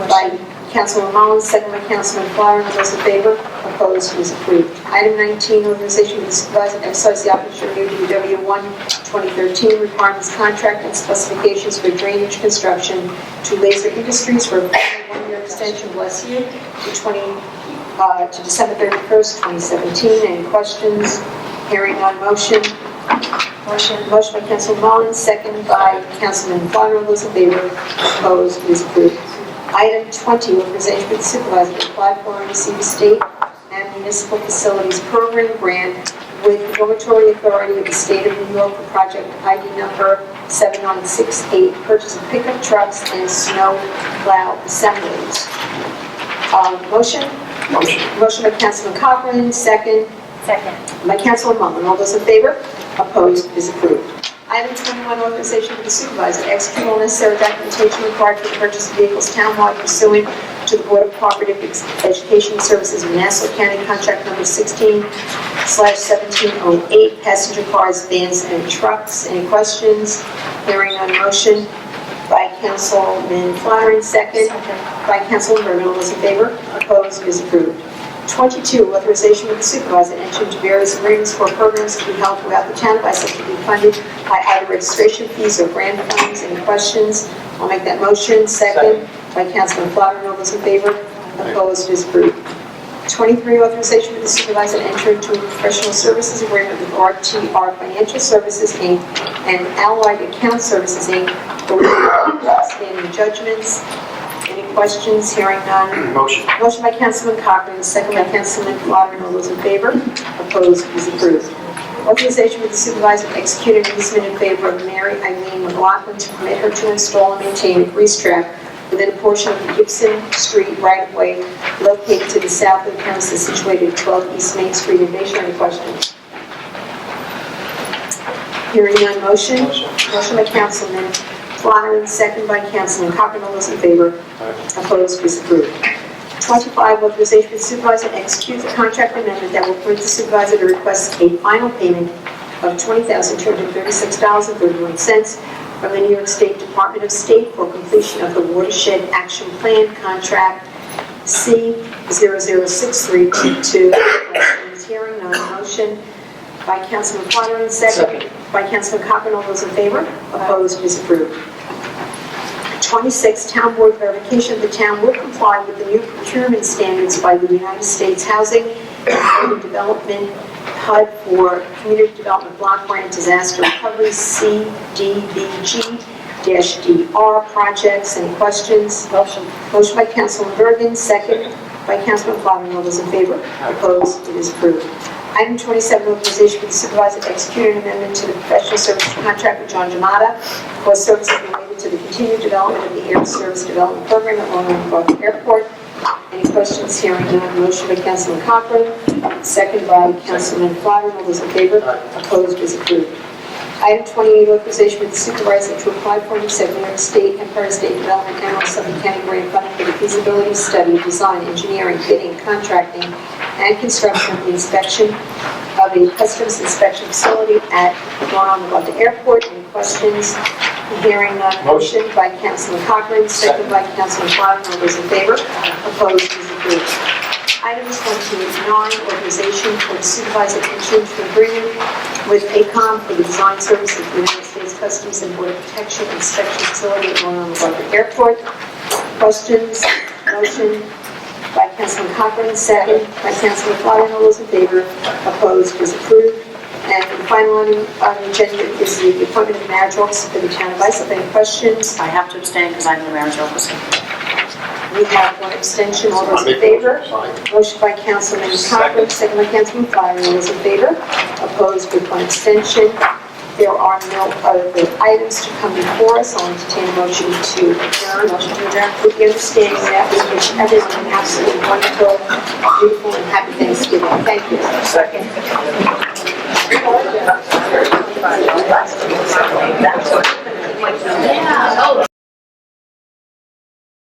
By Councilman Mullins, second by Councilman Flaherty. All those in favor? Opposed? Is approved. Item 19, authorization for the supervisor to exercise the option to renew DPW 2013 requirements contract and specifications for drainage construction to Laser Industries for a one-year extension, bless you, to December 31st, 2017. Any questions? Hearing none, motion. Motion by Councilman Mullins, second by Councilman Flaherty. All those in favor? Opposed? Is approved. Item 20, authorization for the supervisor to apply for and receive a state and municipal facilities program grant with the Dormitory Authority of the State of New York for project ID number 7968, purchase of pickup trucks and snow plow assemblies. Motion? Motion. Motion by Councilman Cochran, second. Second. By Councilman Mullen. All those in favor? Opposed? Is approved. Item 21, authorization for the supervisor to execute all necessary documentation required for the purchase of vehicles townwide pursuant to the Board of Cooperative Education Services of Nassau County Contract Number 16/1708, passenger cars, vans, and trucks. Any questions? Hearing none, motion by Councilman Flaherty, second by Councilman Bergen. All those in favor? Opposed? Is approved. 22, authorization of the supervisor to enter into various agreements for programs to be held throughout the town by such to be funded by either registration fees or grant funds. Any questions? I'll make that motion. Second by Councilman Flaherty. All those in favor? Opposed? Is approved. 23, authorization for the supervisor to enter into a professional services agreement with RTR Financial Services, Inc. and Allied Account Services, Inc. for outstanding judgments. Any questions? Hearing none. Motion. Motion by Councilman Cochran, second by Councilman Flaherty. All those in favor? Opposed? Is approved. Authorization for the supervisor to execute an easement in favor of Mary Eileen McLaughlin to permit her to install and maintain a grease trap within a portion of the Gibson Street right-of-way located to the south of the premises situated at 12 East Main Street in Bayshore. Any questions? Hearing none, motion. Motion by Councilman Flaherty, second by Councilman Cochran. All those in favor? Opposed? Is approved. 25, authorization for the supervisor to execute the contract amendment that will permit the supervisor to request a final payment of $20,236.31 from the New York State Department of State for completion of the Watershed Action Plan contract C006322. Hearing none, motion by Councilman Flaherty, second by Councilman Cochran. All those in favor? Opposed? Is approved. 26, town board verification. The town will comply with the new procurement standards by the United States Housing and Urban Development HUD for Community Development Block Grant Disaster Recovery, CDBG, 25-DR projects. Any questions? Motion by Councilman Bergen, second by Councilman Flavin. All those in favor? Opposed? It is approved. Item 27, authorization for the supervisor to execute an amendment to the professional services contract with John Jamada for services related to the continued development of the Air Service Development Program at Long Island Airport. Any questions? Hearing none. Motion by Councilman Cochran, second by Councilman Flavin. All those in favor? Opposed? Is approved. Item 28, authorization for the supervisor to apply for and accept New York State Empire State Development Emerald Suffolk County grant funding for the feasibility study, design, engineering, bidding, contracting, and construction of the inspection of a customs inspection facility at Long Island Airport. Any questions? Hearing none. Motion by Councilman Cochran, second by Councilman Flavin. All those in favor? Opposed? Is approved. Item 29, authorization for the supervisor to enter into an agreement with ACOM for the design service of the United States Customs and Border Protection Inspection Facility at Long Island Airport. Questions? Motion by Councilman Cochran, second by Councilman Flavin. All those in favor? Opposed? Is approved. And the final on the agenda is the appointment of marriage officer for the town of Islip. Any questions? I have to abstain because I'm the marriage officer. We have one abstention. All those in favor? Motion by Councilman Cochran, second by Councilman Flavin. All those in favor? Opposed with one abstention. There are no other items to come before us. I'll entertain a motion to adjourn. Motion to adjourn. With the understanding that we wish everyone an absolutely wonderful, beautiful, and happy Thanksgiving. Thank you. Second.